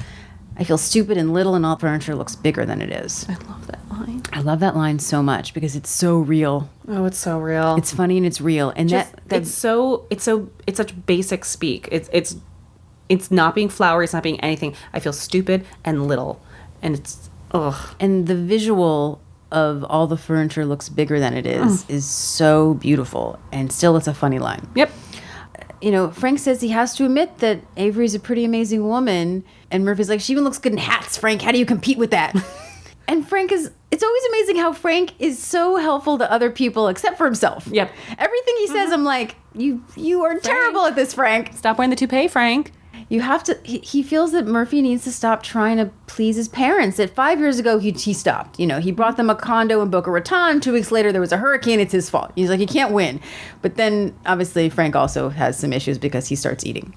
I feel stupid and little and all furniture looks bigger than it is. I love that line. I love that line so much because it's so real. Oh, it's so real. It's funny and it's real. And it's such basic speak. It's not being flowery. It's not being anything. I feel stupid and little, and it's ugh. And the visual of all the furniture looks bigger than it is so beautiful, and still it's a funny line. Yep. Frank says he has to admit that Avery's a pretty amazing woman, and Murphy's like, she even looks good in hats, Frank. How do you compete with that? And it's always amazing how Frank is so helpful to other people except for himself. Yep. Everything he says, I'm like, you are terrible at this, Frank. Stop wearing the toupee, Frank. You have to. He feels that Murphy needs to stop trying to please his parents. That 5 years ago he stopped. He brought them a condo in Boca Raton. 2 weeks later there was a hurricane. It's his fault. He's like, you can't win. But then obviously Frank also has some issues because he starts eating.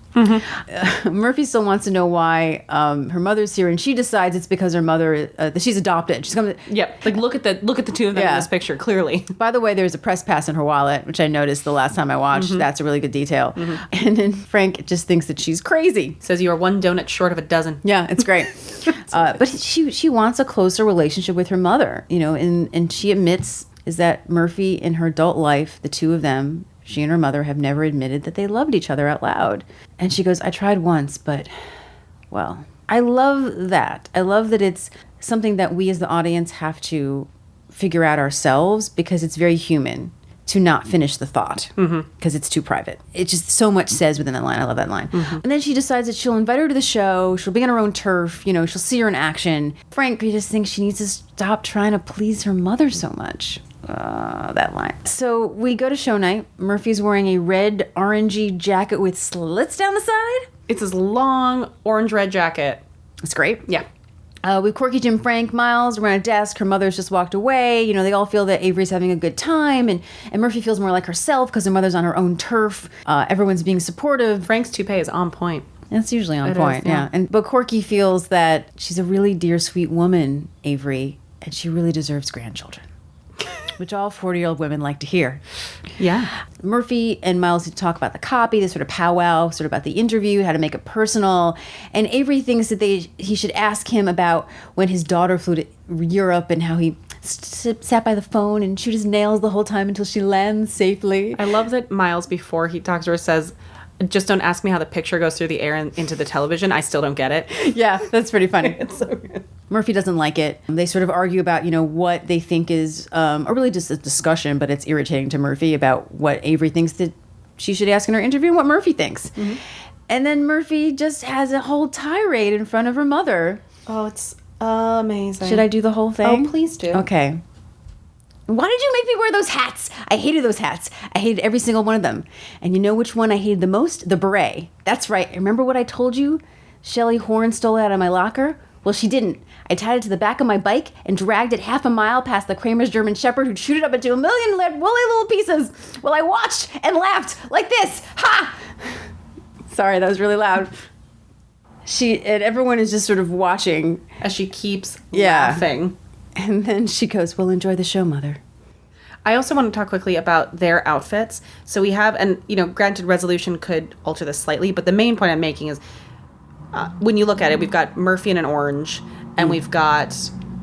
Murphy still wants to know why her mother's here, and she decides it's because her mother that she's adopted. She's coming. Yep. Like look at the 2 of them in this picture clearly. By the way, there's a press pass in her wallet, which I noticed the last time I watched. That's a really good detail. And then Frank just thinks that she's crazy. Says you are 1 donut short of a dozen. Yeah, it's great. But she wants a closer relationship with her mother, and she admits is that Murphy in her adult life, the 2 of them, she and her mother, have never admitted that they loved each other out loud. And she goes, I tried once, but, well, I love that. I love that it's something that we as the audience have to figure out ourselves because it's very human to not finish the thought because it's too private. It just so much says within that line. I love that line. And then she decides that she'll invite her to the show. She'll be on her own turf. She'll see her in action. Frank just thinks she needs to stop trying to please her mother so much. That line. So we go to show night. Murphy's wearing a red orangey jacket with slits down the side. It's this long orange-red jacket. It's great. Yeah. With Corky Jim, Frank, Miles around a desk. Her mother's just walked away. They all feel that Avery's having a good time, and Murphy feels more like herself because her mother's on her own turf. Everyone's being supportive. Frank's toupee is on point. That's usually on It point, is, yeah. But Corky feels that she's a really dear, sweet woman, Avery, and she really deserves grandchildren, which all 40-year-old women like to hear. Yeah. Murphy and Miles talk about the copy, this sort of powwow, sort of about the interview, how to make it personal. And Avery thinks that he should ask him about when his daughter flew to Europe and how he sat by the phone and chewed his nails the whole time until she lands safely. I love that Miles, before he talks to her, says, just don't ask me how the picture goes through the air and into the television. I still don't get it. Yeah, that's pretty funny. It's so good. Murphy doesn't like it. They sort of argue about, what they think is, or really just a discussion, but it's irritating to Murphy about what Avery thinks that she should ask in her interview and what Murphy thinks. And then Murphy just has a whole tirade in front of her mother. Oh, it's amazing. Should I do the whole thing? Oh, please do. Okay. Why did you make me wear those hats? I hated those hats. I hated every single one of them. And you know which one I hated the most? The beret. That's right. Remember what I told you? Shelley Horn stole it out of my locker? Well, she didn't. I tied it to the back of my bike and dragged it half a mile past the Kramer's German Shepherd, who'd shoot it up into a million woolly little pieces. Well, I watched and laughed like this. Ha! Sorry, that was really loud. And everyone is just sort of watching. As she keeps laughing. And then she goes, well, enjoy the show, Mother. I also want to talk quickly about their outfits. So we have, and granted, Resolution could alter this slightly, but the main point I'm making is when you look at it, we've got Murphy in an orange, and we've got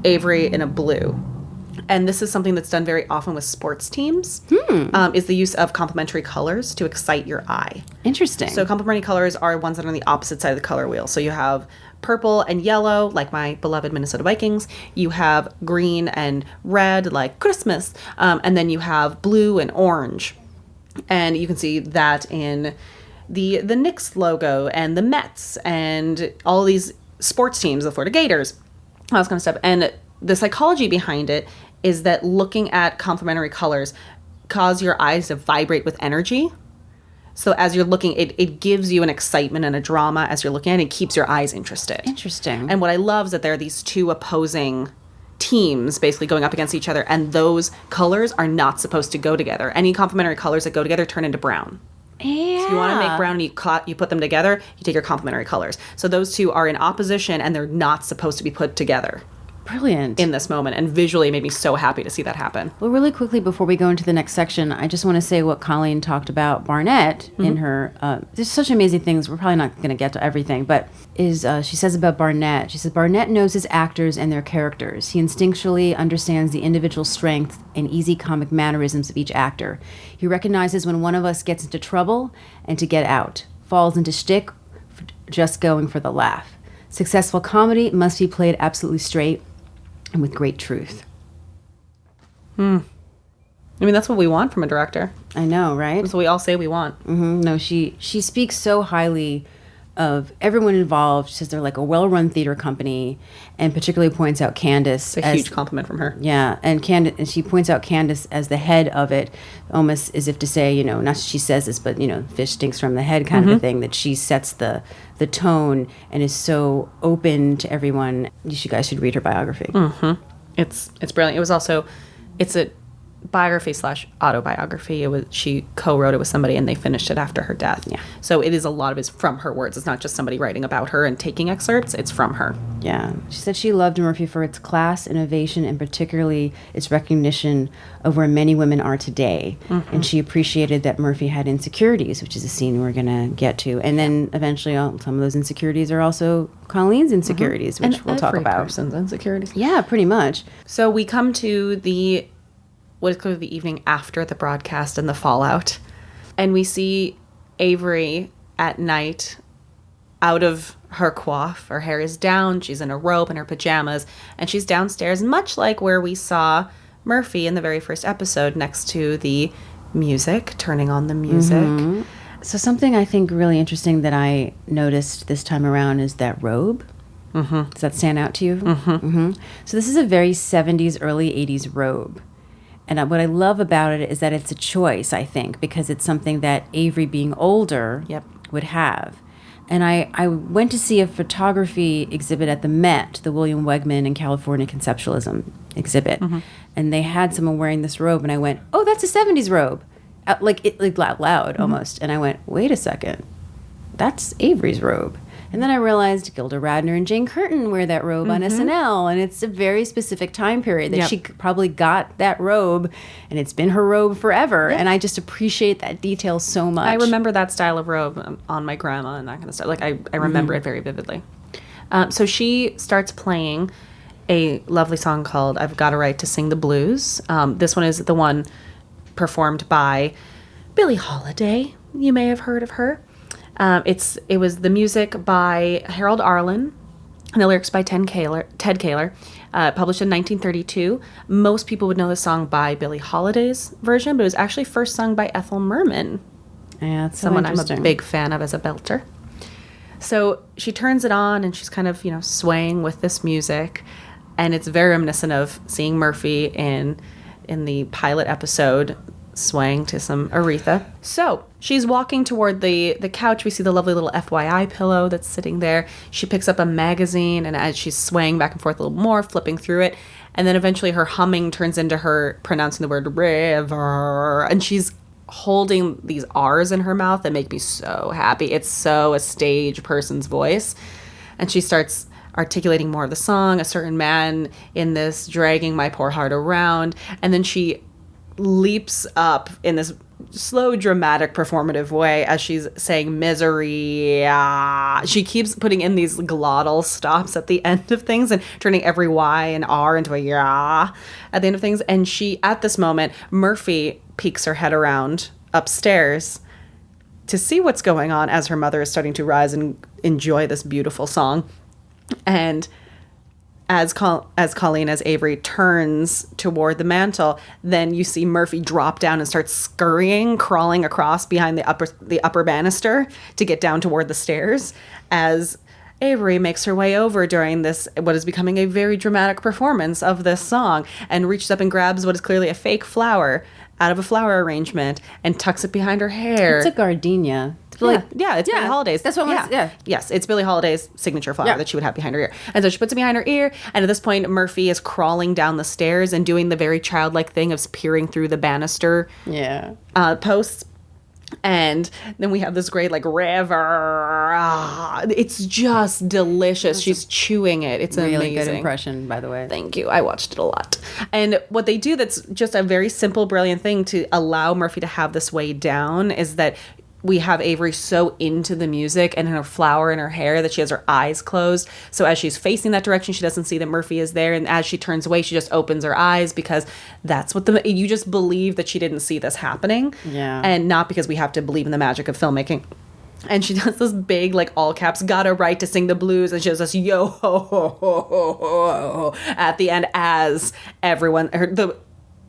Avery in a blue. And this is something that's done very often with sports teams, is the use of complementary colors to excite your eye. Interesting. So complementary colors are ones that are on the opposite side of the color wheel. So you have purple and yellow, like my beloved Minnesota Vikings. You have green and red, like Christmas. And then you have blue and orange. And you can see that in the Knicks logo and the Mets and all these sports teams, the Florida Gators, all this kind of stuff. And the psychology behind it is that looking at complementary colors cause your eyes to vibrate with energy. So as you're looking, it gives you an excitement and a drama as you're looking at it. It keeps your eyes interested. Interesting. And what I love is that there are these two opposing teams basically going up against each other, and those colors are not supposed to go together. Any complementary colors that go together turn into brown. Yeah. If you want to make brown and you put them together, you take your complementary colors. So those two are in opposition, and they're not supposed to be put together Brilliant. in this moment. And visually, it made me so happy to see that happen. Well, really quickly before we go into the next section, I just want to say what Colleen talked about Barnett in her. There's such amazing things. We're probably not going to get to everything, but she says about Barnett. She says Barnett knows his actors and their characters. He instinctually understands the individual strength and easy comic mannerisms of each actor. He recognizes when one of us gets into trouble and to get out, falls into shtick, just going for the laugh. Successful comedy must be played absolutely straight and with great truth. I mean, that's what we want from a director. I know, right? That's what we all say we want. No, she speaks so highly of everyone involved. She says they're like a well-run theater company, and particularly points out Candace. It's a huge compliment from her. Yeah, and she points out Candace as the head of it, almost as if to say, not that she says this, but fish stinks from the head kind of a thing. That she sets the tone and is so open to everyone. You guys should read her biography. It's brilliant. It was also, it's a biography / autobiography. She co-wrote it with somebody, and they finished it after her death. Yeah. So it is a lot of it's from her words. It's not just somebody writing about her and taking excerpts. It's from her. Yeah. She said she loved Murphy for its class, innovation, and particularly its recognition of where many women are today. And she appreciated that Murphy had insecurities, which is a scene we're going to get to. And then eventually some of those insecurities are also Colleen's insecurities, which we'll talk about. Person's insecurities. Yeah, pretty much. So we come to what is clearly the evening after the broadcast and the fallout. And we see Avery at night out of her coif. Her hair is down. She's in a robe and her pajamas. And she's downstairs, much like where we saw Murphy in the very first episode, next to the music, turning on the music. So something I think really interesting that I noticed this time around is that robe. Does that stand out to you? So this is a very 70s, early 80s robe. And what I love about it is that it's a choice, I think, because it's something that Avery, being older, would have. And I went to see a photography exhibit at the Met, the William Wegman and California Conceptualism exhibit. And they had someone wearing this robe, and I went, oh, that's a 70s robe. Like loud almost. And I went, wait a second, that's Avery's robe. And then I realized Gilda Radner and Jane Curtin wear that robe on SNL, and it's a very specific time period that she probably got that robe, and it's been her robe forever. And I just appreciate that detail so much. I remember that style of robe on my grandma and that kind of stuff. Like, I remember it very vividly. So she starts playing a lovely song called I've Got a Right to Sing the Blues. This one is the one performed by Billie Holiday. You may have heard of her. It was the music by Harold Arlen and the lyrics by Ted Kaler, published in 1932. Most people would know the song by Billie Holiday's version, but it was actually first sung by Ethel Merman. Yeah, it's someone I'm a big fan of as a belter. So she turns it on and she's kind of, swaying with this music, and it's very reminiscent of seeing Murphy in the pilot episode swaying to some Aretha. So she's walking toward the couch. We see the lovely little FYI pillow that's sitting there. She picks up a magazine, and as she's swaying back and forth a little more, flipping through it, and then eventually her humming turns into her pronouncing the word river, and she's holding these R's in her mouth that make me so happy. It's so a stage person's voice. And she starts articulating more of the song, a certain man in this dragging my poor heart around, and then she leaps up in this slow, dramatic, performative way as she's saying misery. She keeps putting in these glottal stops at the end of things and turning every Y and R into a yeah at the end of things. And she, at this moment, Murphy peeks her head around upstairs to see what's going on as her mother is starting to rise and enjoy this beautiful song. And as Colleen, as Avery turns toward the mantle, then you see Murphy drop down and start scurrying, crawling across behind the upper banister to get down toward the stairs, as Avery makes her way over during this, what is becoming a very dramatic performance of this song, and reaches up and grabs what is clearly a fake flower out of a flower arrangement and tucks it behind her hair. It's a gardenia. Yeah, it's Billie Holiday's. That's what Yes, it's Billie Holiday's signature flower that she would have behind her ear. And so she puts it behind her ear, and at this point, Murphy is crawling down the stairs and doing the very childlike thing of peering through the banister posts. And then we have this great, like, river. It's just delicious. She's chewing it. It's really amazing. good impression, by the way. Thank you. I watched it a lot. And what they do that's just a very simple, brilliant thing to allow Murphy to have this way down is that we have Avery so into the music and her flower in her hair that she has her eyes closed. So as she's facing that direction, she doesn't see that Murphy is there. And as she turns away, she just opens her eyes because that's what you just believe that she didn't see this happening. Yeah. And not because we have to believe in the magic of filmmaking. And she does this big, like, all caps, got a right to sing the blues. And she does this yo ho ho ho ho ho at the end as everyone,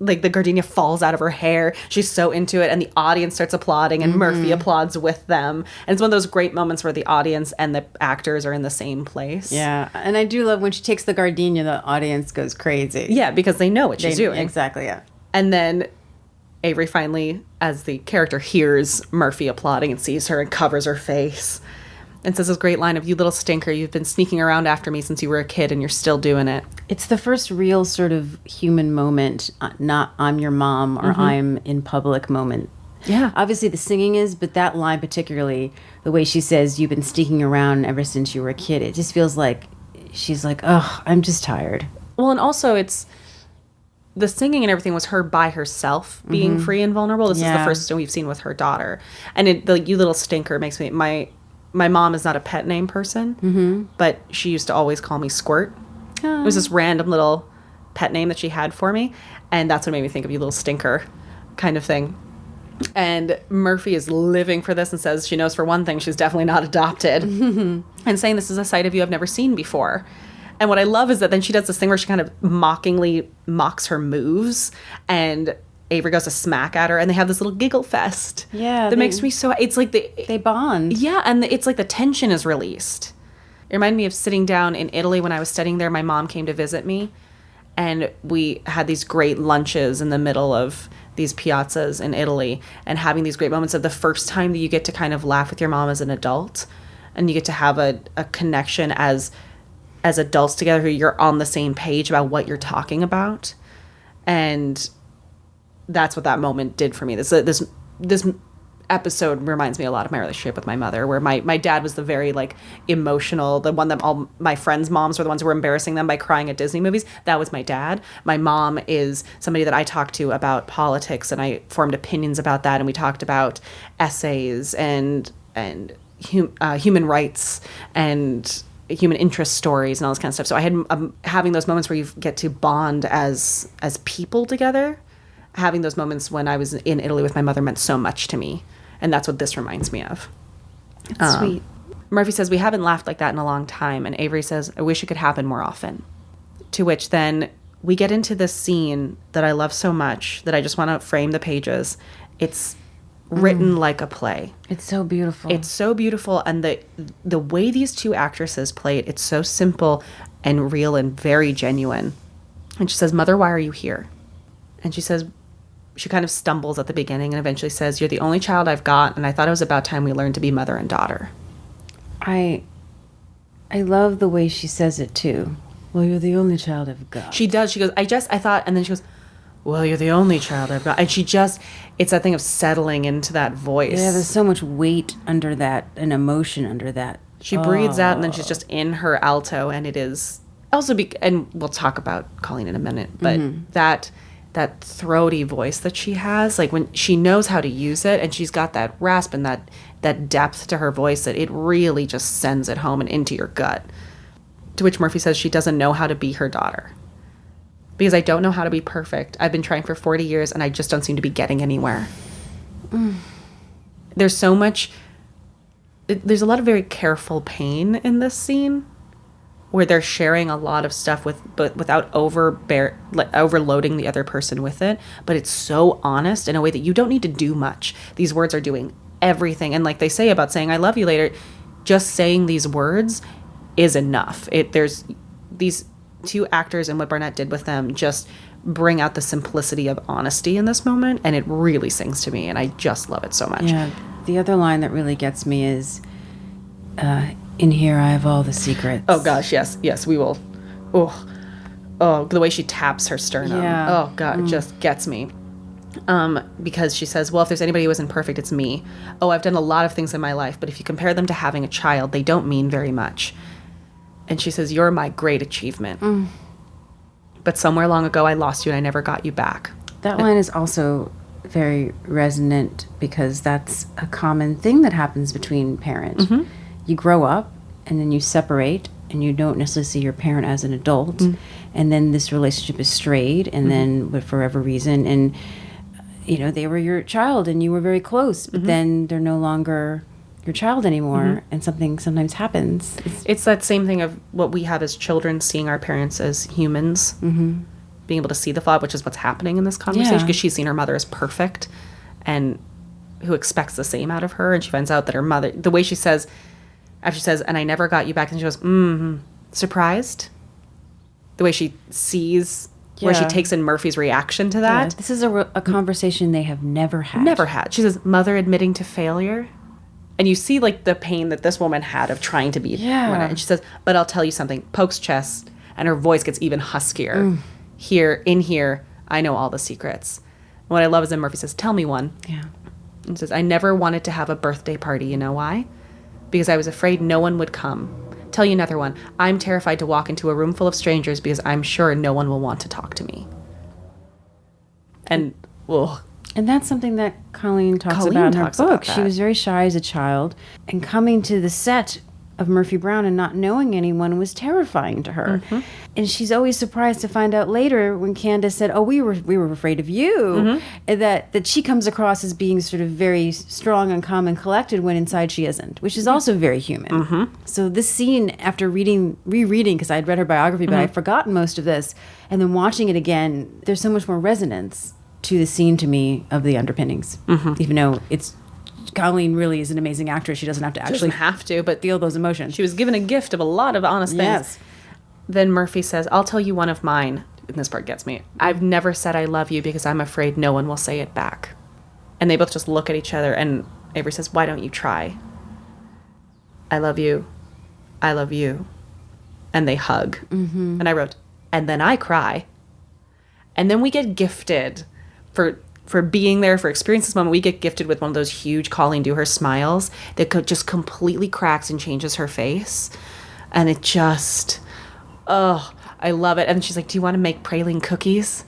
the gardenia falls out of her hair. She's so into it, and the audience starts applauding, and Murphy applauds with them. And it's one of those great moments where the audience and the actors are in the same place. Yeah, and I do love when she takes the gardenia, the audience goes crazy. Yeah, because they know what she's doing. Exactly, yeah. And then Avery finally, as the character, hears Murphy applauding and sees her and covers her face and says this great line of, "You little stinker, you've been sneaking around after me since you were a kid and you're still doing it." It's the first real sort of human moment, not I'm your mom or I'm in public moment. Yeah. Obviously the singing is, but that line particularly, the way she says, "You've been sneaking around ever since you were a kid," it just feels like she's like, "Ugh, I'm just tired." Well, and also it's the singing and everything was her by herself being free and vulnerable. This is the first we've seen with her daughter. And "You little stinker" makes me, my mom is not a pet name person, but she used to always call me Squirt. It was this random little pet name that she had for me, and that's what made me think of "you little stinker" kind of thing. And Murphy is living for this and says she knows for one thing she's definitely not adopted, and saying this is a side of you I've never seen before. And what I love is that then she does this thing where she kind of mockingly mocks her moves, and Avery goes to smack at her, and they have this little giggle fest. Yeah, that makes me so. It's like they bond. Yeah, and it's like the tension is released. It reminded me of sitting down in Italy when I was studying there. My mom came to visit me, and we had these great lunches in the middle of these piazzas in Italy, and having these great moments of the first time that you get to kind of laugh with your mom as an adult, and you get to have a connection as adults together who you're on the same page about what you're talking about. And that's what that moment did for me. This episode reminds me a lot of my relationship with my mother, where my dad was the very, like, emotional, the one that all my friends' moms were the ones who were embarrassing them by crying at Disney movies. That was my dad. My mom is somebody that I talked to about politics, and I formed opinions about that, and we talked about essays and human rights and human interest stories and all this kind of stuff. So I had having those moments where you get to bond as people together. Having those moments when I was in Italy with my mother meant so much to me. And that's what this reminds me of. Sweet. Murphy says, "We haven't laughed like that in a long time." And Avery says, "I wish it could happen more often." To which then we get into this scene that I love so much that I just want to frame the pages. It's written like a play. It's so beautiful. It's so beautiful. And the way these two actresses play it, it's so simple and real and very genuine. And she says, "Mother, why are you here?" And she says, she kind of stumbles at the beginning and eventually says, "You're the only child I've got, and I thought it was about time we learned to be mother and daughter." I love the way she says it too. "Well, you're the only child I've got." She does. She goes, I thought, and then she goes, "Well, you're the only child I've got." And it's that thing of settling into that voice. Yeah, there's so much weight under that and emotion under that. She breathes out, and then she's just in her alto, and it is also, and we'll talk about Colleen in a minute, but that throaty voice that she has, like when she knows how to use it, and she's got that rasp and that depth to her voice that it really just sends it home and into your gut. To which Murphy says she doesn't know how to be her daughter. Because I don't know how to be perfect. I've been trying for 40 years and I just don't seem to be getting anywhere. There's so much, there's a lot of very careful pain in this scene where they're sharing a lot of stuff but without overloading the other person with it. But it's so honest in a way that you don't need to do much. These words are doing everything. And like they say about saying I love you later, just saying these words is enough. There's these two actors and what Barnett did with them just bring out the simplicity of honesty in this moment, and it really sings to me, and I just love it so much. Yeah. The other line that really gets me is, in here I have all the secrets. Oh gosh, yes, we will. Oh, the way she taps her sternum. Yeah. Oh god, it just gets me. Because she says, well, if there's anybody who isn't perfect, it's me. Oh, I've done a lot of things in my life, but if you compare them to having a child, they don't mean very much. And she says, you're my great achievement. But somewhere long ago, I lost you and I never got you back. That line is also very resonant because that's a common thing that happens between parents. You grow up and then you separate and you don't necessarily see your parent as an adult. And then this relationship is strayed and then for whatever reason. And, you know, they were your child and you were very close, but then they're no longer your child anymore, and something sometimes happens. It's that same thing of what we have as children, seeing our parents as humans, being able to see the flaw, which is what's happening in this conversation, because she's seen her mother as perfect and who expects the same out of her, and she finds out that her mother, the way she says, after she says, and I never got you back, and she goes, surprised? The way she sees, where she takes in Murphy's reaction to that. Yeah, this is a conversation they have never had. Never had. She says, mother admitting to failure. And you see, like, the pain that this woman had of trying to be. Yeah. And she says, but I'll tell you something. Pokes chest, and her voice gets even huskier. In here, I know all the secrets. And what I love is that Murphy says, tell me one. Yeah. And says, I never wanted to have a birthday party. You know why? Because I was afraid no one would come. Tell you another one. I'm terrified to walk into a room full of strangers because I'm sure no one will want to talk to me. And, ugh. And that's something that Colleen talks Colleen about in her talks about book. She that. was very shy as a child, and coming to the set of Murphy Brown and not knowing anyone was terrifying to her. And she's always surprised to find out later when Candace said, "Oh, we were afraid of you," and that she comes across as being sort of very strong and calm and collected when inside she isn't, which is also very human. So this scene, after rereading, because I'd read her biography, but I'd forgotten most of this, and then watching it again, there's so much more resonance to the scene to me of the underpinnings, even though Colleen really is an amazing actress. She doesn't have to actually but feel those emotions. she was given a gift of a lot of honest things. Yes. Then Murphy says, I'll tell you one of mine. And this part gets me. I've never said I love you because I'm afraid no one will say it back. And they both just look at each other, and Avery says, why don't you try? I love you. I love you. And they hug. And I wrote, and then I cry. And then we get gifted for being there, for experiencing this moment. We get gifted with one of those huge Colleen Dewhurst smiles that just completely cracks and changes her face. And it just, oh, I love it. And she's like, do you want to make praline cookies?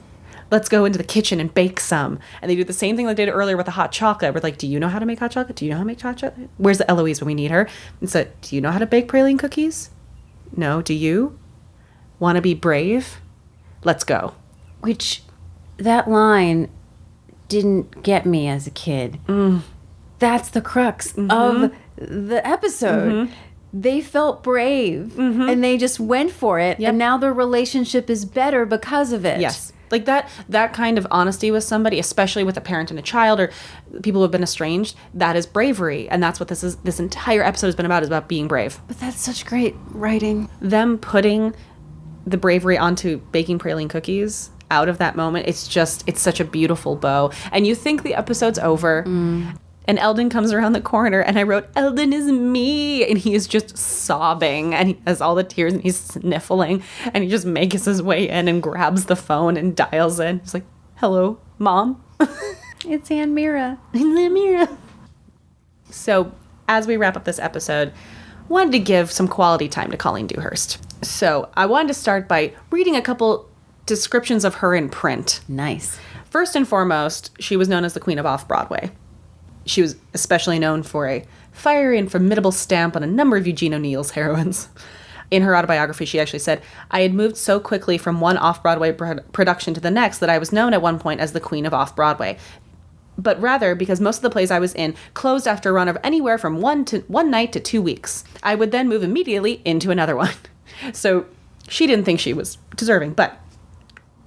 Let's go into the kitchen and bake some. And they do the same thing they did earlier with the hot chocolate. We're like, do you know how to make hot chocolate? Do you know how to make hot chocolate? Where's the Eloise when we need her? And so, do you know how to bake praline cookies? No, do you? Want to be brave? Let's go. Which, that line didn't get me as a kid. That's the crux of the episode. They felt brave and they just went for it. And now their relationship is better because of it. Yes. Like that kind of honesty with somebody, especially with a parent and a child or people who have been estranged, that is bravery. And that's what this entire episode has been about, is about being brave. But that's such great writing. Them putting the bravery onto baking praline cookies out of that moment, it's such a beautiful bow. And you think the episode's over, and Eldon comes around the corner, and I wrote, Eldon is me, and he is just sobbing, and he has all the tears, and he's sniffling, and he just makes his way in and grabs the phone and dials in. He's like, hello, Mom. It's Aunt Mira. So as we wrap up this episode, wanted to give some quality time to Colleen Dewhurst. So I wanted to start by reading a couple descriptions of her in print. Nice. First and foremost, she was known as the Queen of Off-Broadway. She was especially known for a fiery and formidable stamp on a number of Eugene O'Neill's heroines. In her autobiography, she actually said, "I had moved so quickly from one off-Broadway production to the next that I was known at one point as the Queen of Off-Broadway. But rather because most of the plays I was in closed after a run of anywhere from one night to 2 weeks. I would then move immediately into another one." So she didn't think she was deserving, but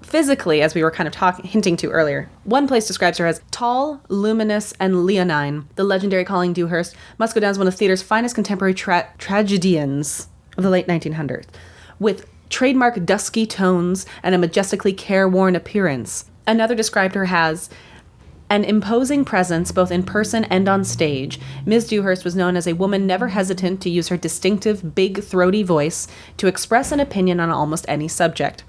physically, as we were kind of hinting to earlier, one place describes her as tall, luminous, and leonine. The legendary Colleen Dewhurst must go down as one of theater's finest contemporary tragedians of the late 1900s, with trademark dusky tones and a majestically careworn appearance. Another described her as an imposing presence both in person and on stage. Ms. Dewhurst was known as a woman never hesitant to use her distinctive, big, throaty voice to express an opinion on almost any subject.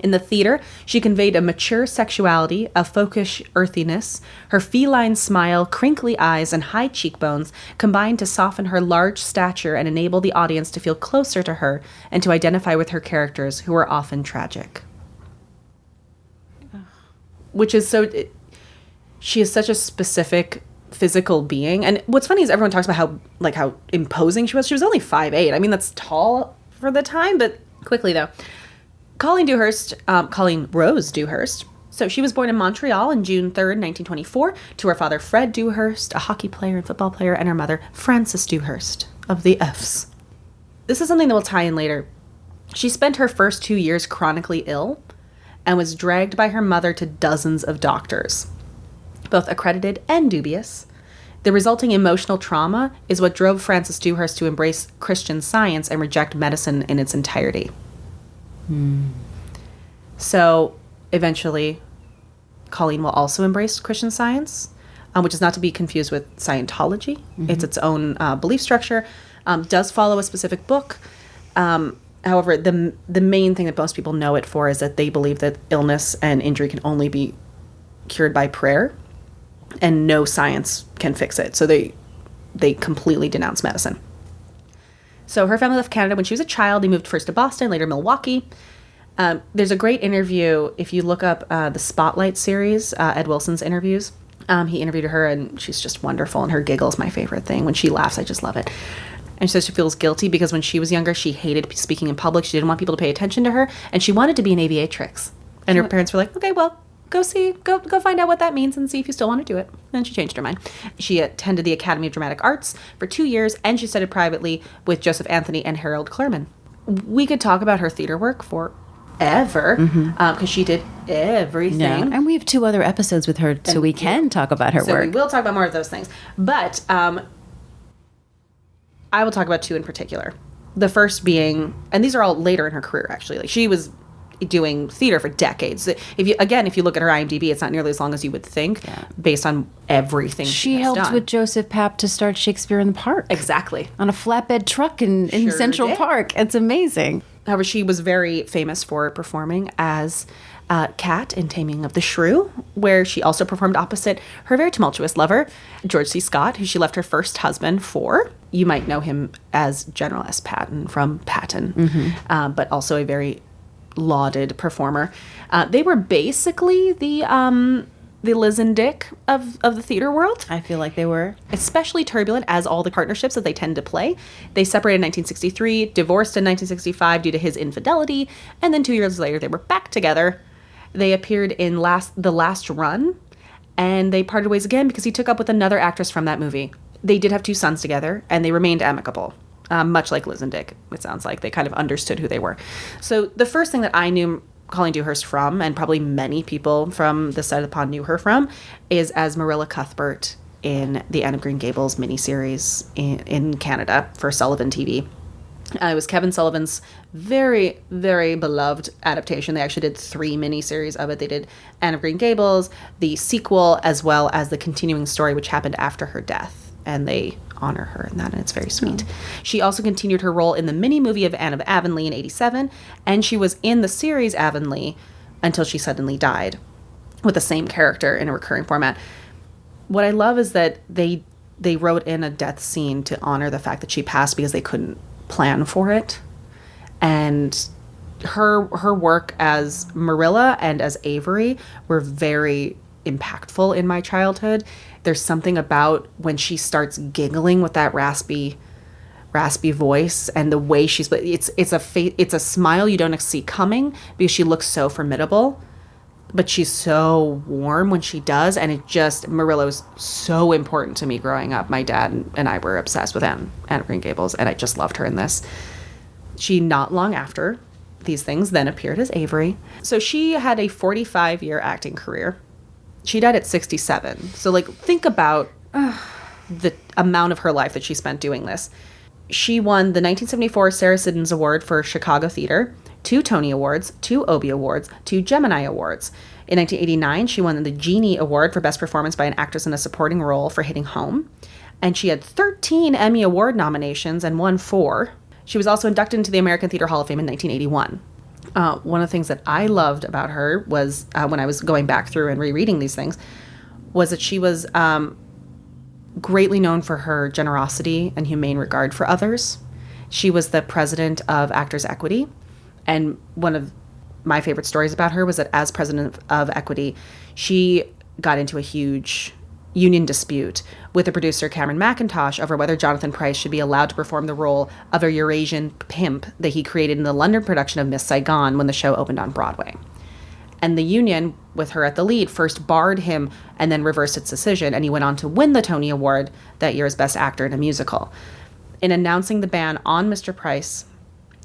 In the theater, she conveyed a mature sexuality, a folkish earthiness. Her feline smile, crinkly eyes, and high cheekbones combined to soften her large stature and enable the audience to feel closer to her and to identify with her characters, who were often tragic. Which is so... She is such a specific physical being. And what's funny is everyone talks about how imposing she was. She was only 5'8". I mean, that's tall for the time, but quickly, though. Colleen Rose Dewhurst. So she was born in Montreal on June 3rd, 1924, to her father, Fred Dewhurst, a hockey player and football player, and her mother, Frances Dewhurst, of the Fs. This is something that we'll tie in later. She spent her first 2 years chronically ill and was dragged by her mother to dozens of doctors, both accredited and dubious. The resulting emotional trauma is what drove Frances Dewhurst to embrace Christian Science and reject medicine in its entirety. So eventually, Colleen will also embrace Christian Science, which is not to be confused with Scientology. Mm-hmm. It's its own belief structure, does follow a specific book. However, the main thing that most people know it for is that they believe that illness and injury can only be cured by prayer, and no science can fix it. So they completely denounce medicine. So her family left Canada when she was a child. They moved first to Boston, later Milwaukee. There's a great interview. If you look up the Spotlight series, Ed Wilson's interviews, he interviewed her, and she's just wonderful. And her giggle is my favorite thing. When she laughs, I just love it. And she says she feels guilty because when she was younger, she hated speaking in public. She didn't want people to pay attention to her. And she wanted to be an aviatrix. And her parents were like, okay, well, go find out what that means and see if you still want to do it. And she changed her mind. She attended the Academy of Dramatic Arts for 2 years, and she studied privately with Joseph Anthony and Harold Clurman. We could talk about her theater work forever, because she did everything. Yeah. And we have 2 other episodes with her, so we can talk about her so work. We will talk about more of those things. But I will talk about 2 in particular. The first being, and these are all later in her career, actually. Like, she was doing theater for decades. If you look at her IMDb, it's not nearly as long as you would think, based on everything she has helped done. with Joseph Papp to start Shakespeare in the Park. Exactly. On a flatbed truck in Sure Central did. Park. It's amazing. However, she was very famous for performing as Cat in Taming of the Shrew, where she also performed opposite her very tumultuous lover, George C. Scott, who she left her first husband for. You might know him as General S. Patton from Patton, but also a very lauded performer. They were basically the Liz and Dick of the theater world. I feel like they were. Especially turbulent as all the partnerships that they tend to play. They separated in 1963, divorced in 1965 due to his infidelity, and then 2 years later they were back together. They appeared in The Last Run, and they parted ways again because he took up with another actress from that movie. They did have 2 sons together, and they remained amicable. Much like Liz and Dick, it sounds like. They kind of understood who they were. So the first thing that I knew Colleen Dewhurst from, and probably many people from this side of the pond knew her from, is as Marilla Cuthbert in the Anne of Green Gables miniseries in Canada for Sullivan TV. It was Kevin Sullivan's very, very beloved adaptation. They actually did 3 miniseries of it. They did Anne of Green Gables, the sequel, as well as the continuing story, which happened after her death. And they honor her in that, and it's very sweet. She also continued her role in the mini movie of Anne of Avonlea in 1987, and she was in the series Avonlea until she suddenly died with the same character in a recurring format. What I love is that they wrote in a death scene to honor the fact that she passed because they couldn't plan for it. And her work as Marilla and as Avery were very impactful in my childhood. There's something about when she starts giggling with that raspy voice and the way she's, it's a smile you don't see coming because she looks so formidable, but she's so warm when she does. And Marilla was so important to me growing up. My dad and I were obsessed with Anne of Green Gables, and I just loved her in this. She, not long after these things, then appeared as Avery. So she had a 45-year acting career. She died at 67. So, like, think about the amount of her life that she spent doing this. She won the 1974 Sarah Siddons Award for Chicago Theater, 2 Tony Awards, 2 Obie Awards, 2 Gemini Awards. In 1989, she won the Genie Award for Best Performance by an Actress in a Supporting Role for Hitting Home. And she had 13 Emmy Award nominations and won 4. She was also inducted into the American Theater Hall of Fame in 1981. One of the things that I loved about her was, when I was going back through and rereading these things, was that she was greatly known for her generosity and humane regard for others. She was the president of Actors Equity, and one of my favorite stories about her was that as president of Equity, she got into a huge union dispute with the producer Cameron McIntosh over whether Jonathan Pryce should be allowed to perform the role of a Eurasian pimp that he created in the London production of Miss Saigon when the show opened on Broadway. And the union, with her at the lead, first barred him and then reversed its decision, and he went on to win the Tony Award that year as Best Actor in a Musical. In announcing the ban on Mr. Pryce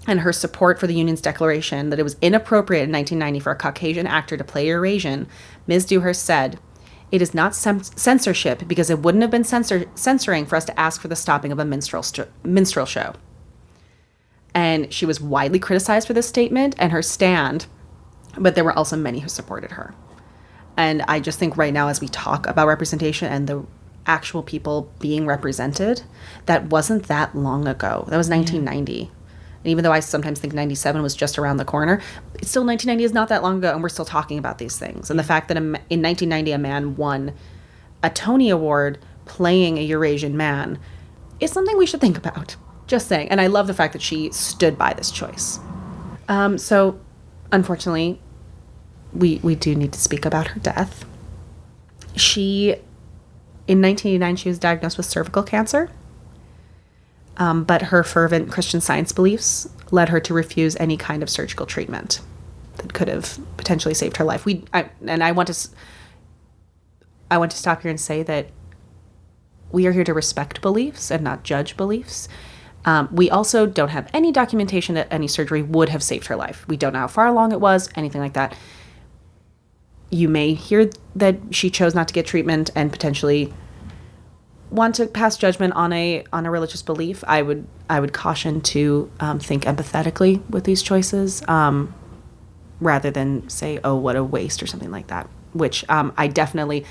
and her support for the union's declaration that it was inappropriate in 1990 for a Caucasian actor to play Eurasian, Ms. Dewhurst said, "It is not censorship because it wouldn't have been censoring for us to ask for the stopping of a minstrel show." And she was widely criticized for this statement and her stand, but there were also many who supported her. And I just think right now, as we talk about representation and the actual people being represented, that wasn't that long ago. That was 1990. And even though I sometimes think 97 was just around the corner, it's still 1990 is not that long ago, and we're still talking about these things. And the fact that in 1990 a man won a Tony Award playing a Eurasian man is something we should think about. Just saying. And I love the fact that she stood by this choice. So, unfortunately, we do need to speak about her death. In 1989, she was diagnosed with cervical cancer. But her fervent Christian Science beliefs led her to refuse any kind of surgical treatment that could have potentially saved her life. I want to stop here and say that we are here to respect beliefs and not judge beliefs. We also don't have any documentation that any surgery would have saved her life. We don't know how far along it was, anything like that. You may hear that she chose not to get treatment and potentially want to pass judgment on a religious belief. I would caution to think empathetically with these choices, rather than say, "Oh, what a waste" or something like that, which I definitely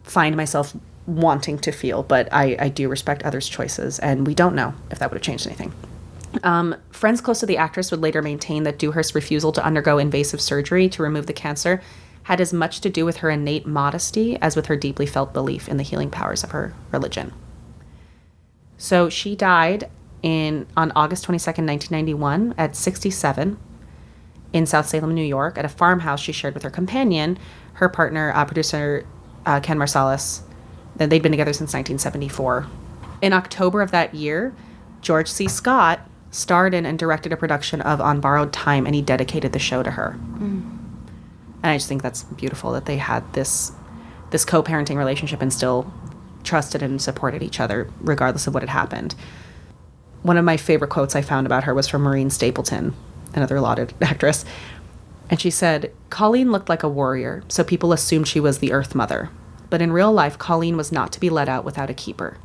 find myself wanting to feel, but I do respect others' choices, and we don't know if that would have changed anything. Friends close to the actress would later maintain that Dewhurst's refusal to undergo invasive surgery to remove the cancer had as much to do with her innate modesty as with her deeply felt belief in the healing powers of her religion. So she died on August 22nd, 1991 at 67 in South Salem, New York, at a farmhouse she shared with her companion, her partner, producer Ken Marsalis. They'd been together since 1974. In October of that year, George C. Scott starred in and directed a production of On Borrowed Time, and he dedicated the show to her. And I just think that's beautiful that they had this co-parenting relationship and still trusted and supported each other regardless of what had happened. One of my favorite quotes I found about her was from Maureen Stapleton, another lauded actress. And she said, "Colleen looked like a warrior, so people assumed she was the Earth Mother. But in real life, Colleen was not to be let out without a keeper.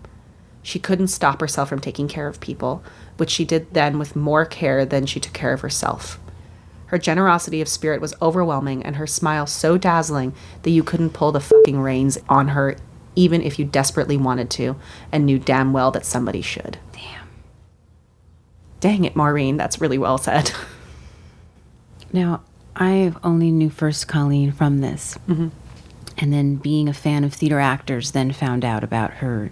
She couldn't stop herself from taking care of people, which she did then with more care than she took care of herself. Her generosity of spirit was overwhelming, and her smile so dazzling that you couldn't pull the fucking reins on her even if you desperately wanted to and knew damn well that somebody should." Damn. Dang it, Maureen. That's really well said. Now, I only knew first Colleen from this. Mm-hmm. And then being a fan of theater actors, then found out about her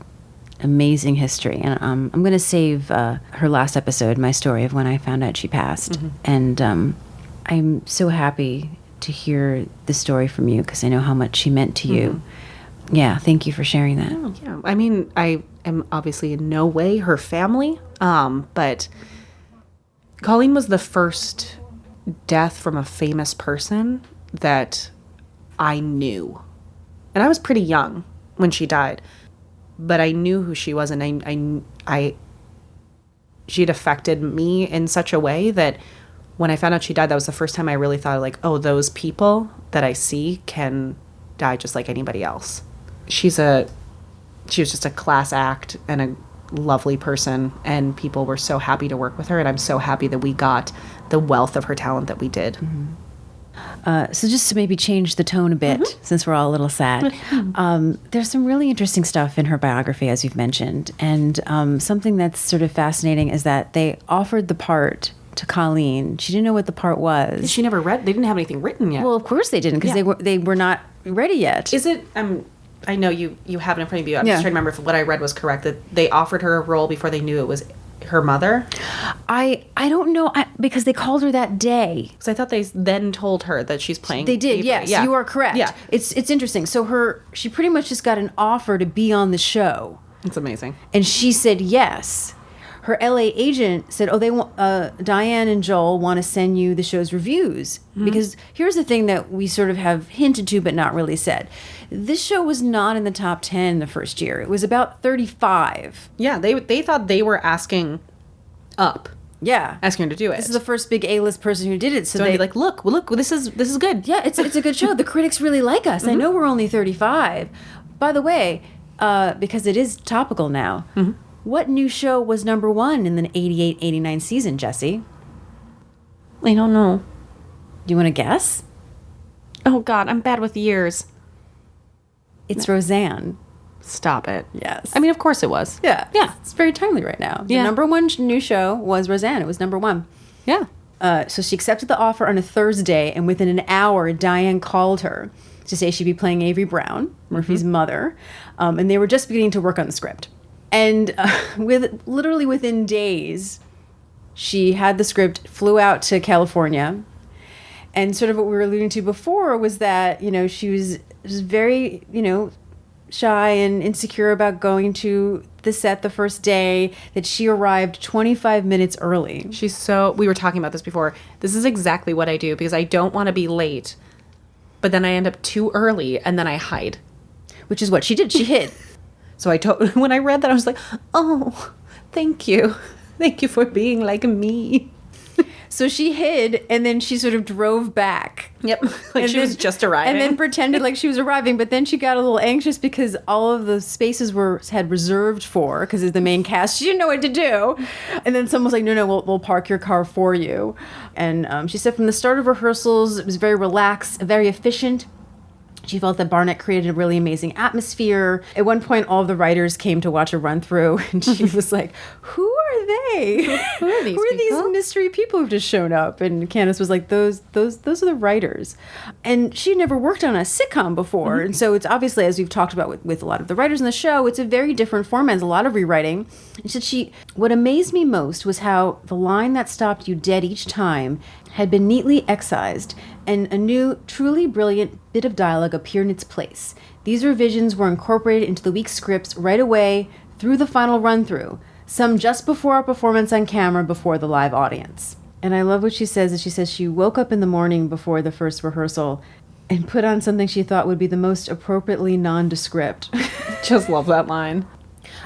amazing history. And I'm going to save her last episode, my story of when I found out she passed. And I'm so happy to hear the story from you because I know how much she meant to you. Yeah, thank you for sharing that. Yeah, I mean, I am obviously in no way her family, but Colleen was the first death from a famous person that I knew. And I was pretty young when she died, but I knew who she was, and she'd affected me in such a way that when I found out she died, that was the first time I really thought, like, oh, those people that I see can die just like anybody else. She was just a class act and a lovely person, and people were so happy to work with her, and I'm so happy that we got the wealth of her talent that we did. So just to maybe change the tone a bit, since we're all a little sad, there's some really interesting stuff in her biography, as you've mentioned. And something that's sort of fascinating is that they offered the part to Colleen. She didn't know what the part was. She never read. They didn't have anything written yet. Well, of course they didn't, because they were not ready yet. Is it? I know you have it in front of you. I'm just trying to remember if what I read was correct. That they offered her a role before they knew it was her mother. I don't know, because they called her that day. Because I thought they then told her that she's playing. They did, Avery. yes. Yeah. You are correct. Yeah. It's interesting. So she pretty much just got an offer to be on the show. It's amazing. And she said yes. Her LA agent said, "Oh, they want Diane and Joel want to send you the show's reviews because here's the thing that we sort of have hinted to but not really said. This show was not in the top 10 the first year. It was about 35. Yeah, they thought they were asking up, Yeah, asking her to do it. this is the first big A-list person who did it. So so they I'd be like, look, this is good. yeah, it's a good show. The critics really like us. I know we're only 35. By the way, because it is topical now. What new show was number one in the 88-89 season, Jesse? I don't know. Do you want to guess? Oh God, I'm bad with years. It's Roseanne. Stop it. Yes. I mean, of course it was. Yeah. Yeah. It's very timely right now. The Yeah. number one new show was Roseanne. It was number one. Yeah. So she accepted the offer on a Thursday, and within an hour, Diane called her to say she'd be playing Avery Brown, Murphy's mother, and they were just beginning to work on the script. And literally within days, she had the script, flew out to California, and sort of what we were alluding to before was that, she was very, shy and insecure about going to the set the first day, that she arrived 25 minutes early. We were talking about this before. This is exactly what I do because I don't want to be late, but then I end up too early and then I hide. Which is what she did. She hid. So when I read that, I was like, oh, thank you. Thank you for being like me. So she hid, and then she sort of drove back. Yep. Like she was just arriving. And then pretended like she was arriving, but then she got a little anxious because all of the spaces had reserved for, because it's the main cast. She didn't know what to do. And then someone was like, no, we'll park your car for you. And she said from the start of rehearsals, it was very relaxed, very efficient. She felt that Barnett created a really amazing atmosphere. At one point, all of the writers came to watch a run through, and she was like, who are they? Who are these people? Mystery people who've just shown up? And Candace was like, those are the writers. And she'd never worked on a sitcom before. And so it's obviously, as we've talked about with a lot of the writers in the show, it's a very different format. There's a lot of rewriting. And said what amazed me most was how the line that stopped you dead each time had been neatly excised, and a new, truly brilliant bit of dialogue appeared in its place. These revisions were incorporated into the week's scripts right away through the final run-through, some just before our performance on camera before the live audience. And I love what she says. She says she woke up in the morning before the first rehearsal and put on something she thought would be the most appropriately nondescript. Just love that line.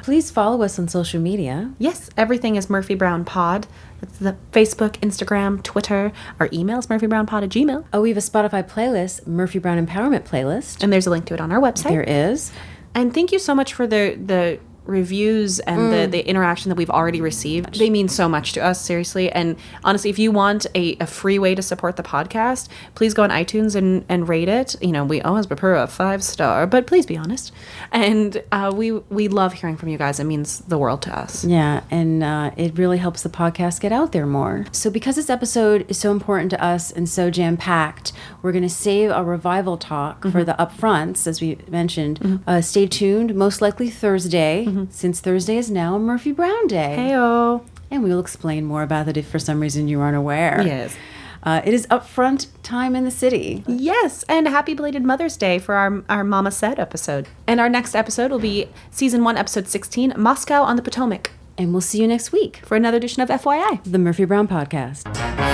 Please follow us on social media. Yes, everything is Murphy Brown Pod. That's the Facebook, Instagram, Twitter. Our email is murphybrownpod@gmail.com. Oh, we have a Spotify playlist, Murphy Brown Empowerment Playlist. And there's a link to it on our website. There is. And thank you so much for the reviews and the interaction that we've already received. They mean so much to us, seriously. And honestly, if you want a free way to support the podcast, please go on iTunes and rate it. We always prefer a 5-star, but please be honest. And we love hearing from you guys. It means the world to us. Yeah, and it really helps the podcast get out there more. So because this episode is so important to us and so jam-packed, we're going to save our revival talk for the upfronts, as we mentioned. Stay tuned, most likely Thursday. since Thursday is now a Murphy Brown Day. Heyo. And we will explain more about it if for some reason you aren't aware. Yes. It is upfront time in the city. Yes, and happy belated Mother's Day for our Mama Said episode. And our next episode will be Season 1, Episode 16, Moscow on the Potomac, And we'll see you next week for another edition of FYI. the Murphy Brown Podcast.